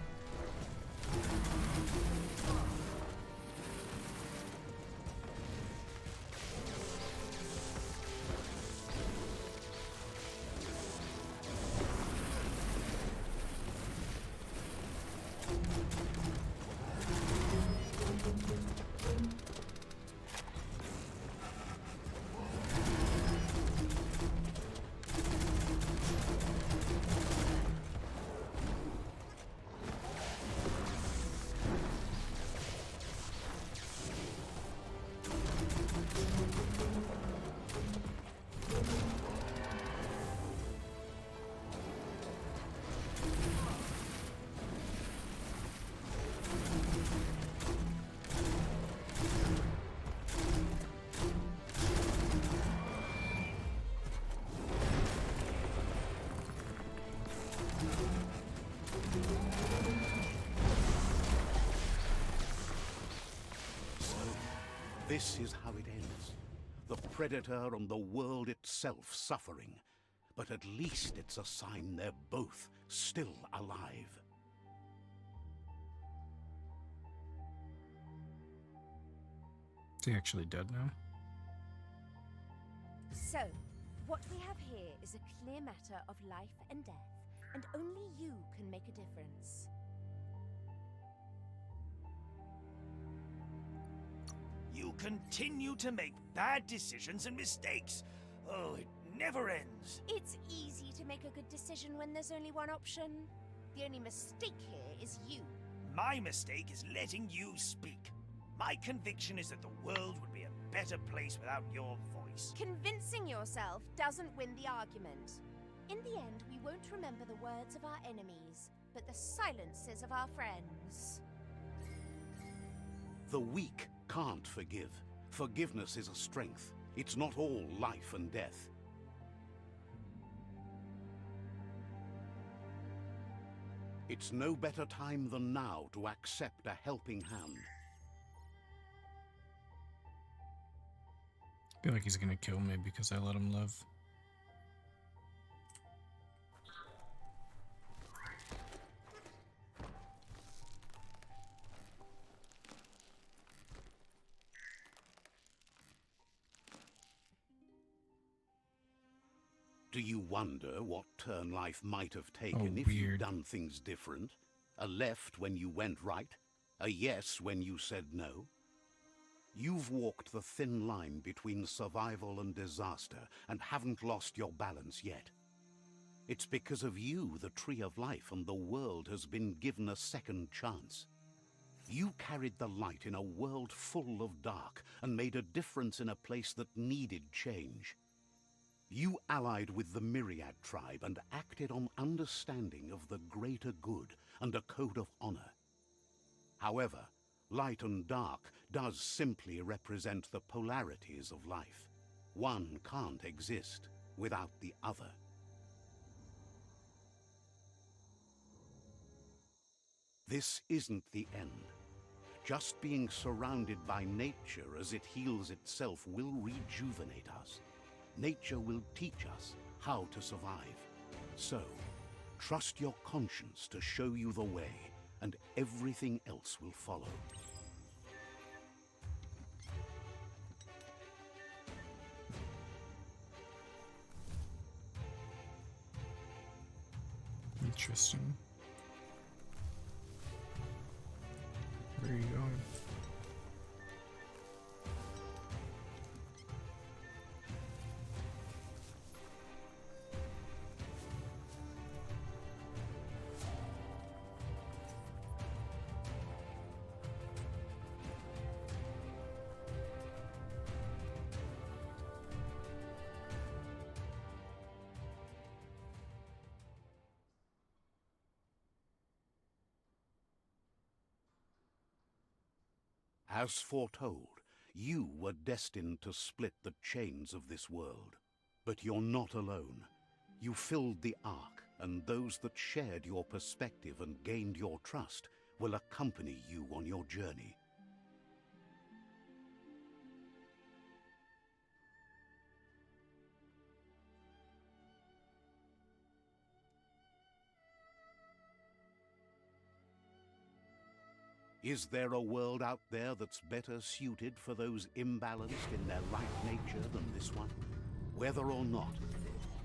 This is how it ends. The Predator and the world itself suffering. But at least it's a sign they're both still alive. Is he actually dead now? So, what we have here is a clear matter of life and death, and only you can make a difference. You continue to make bad decisions and mistakes. Oh, it never ends. It's easy to make a good decision when there's only one option. The only mistake here is you. My mistake is letting you speak. My conviction is that the world would be a better place without your voice. Convincing yourself doesn't win the argument. In the end, we won't remember the words of our enemies, but the silences of our friends. The weak can't forgive. Forgiveness is a strength. It's not all life and death. It's no better time than now to accept a helping hand. I feel like he's gonna kill me because I let him live. Do you wonder what turn life might have taken if weird. you'd done things different? A left when you went right? A yes when you said no? You've walked the thin line between survival and disaster and haven't lost your balance yet. It's because of you the Tree of Life and the world has been given a second chance. You carried the light in a world full of dark and made a difference in a place that needed change. You allied with the Myriad tribe and acted on understanding of the greater good and a code of honor. However, light and dark does simply represent the polarities of life. One can't exist without the other. This isn't the end. Just being surrounded by nature as it heals itself will rejuvenate us. Nature will teach us how to survive. So, trust your conscience to show you the way, and everything else will follow. Interesting. Where are you going? As foretold, you were destined to split the chains of this world. But you're not alone. You filled the Ark, and those that shared your perspective and gained your trust will accompany you on your journey. Is there a world out there that's better suited for those imbalanced in their right nature than this one? Whether or not,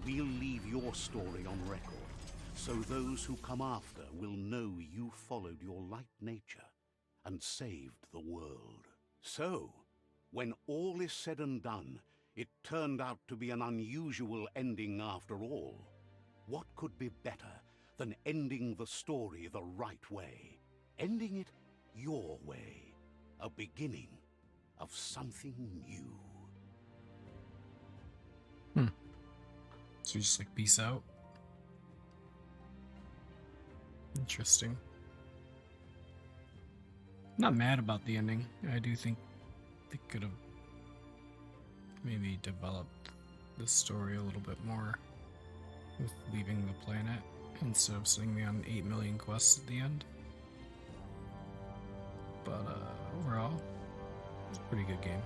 we'll leave your story on record, so those who come after will know you followed your light nature and saved the world. So, when all is said and done, it turned out to be an unusual ending after all. What could be better than ending the story the right way? Ending it your way, a beginning of something new. So you just like peace out? Interesting. I'm not mad about the ending. I do think they could have maybe developed the story a little bit more with leaving the planet instead of sending me on 8 million quests at the end. But overall, it's a pretty good game.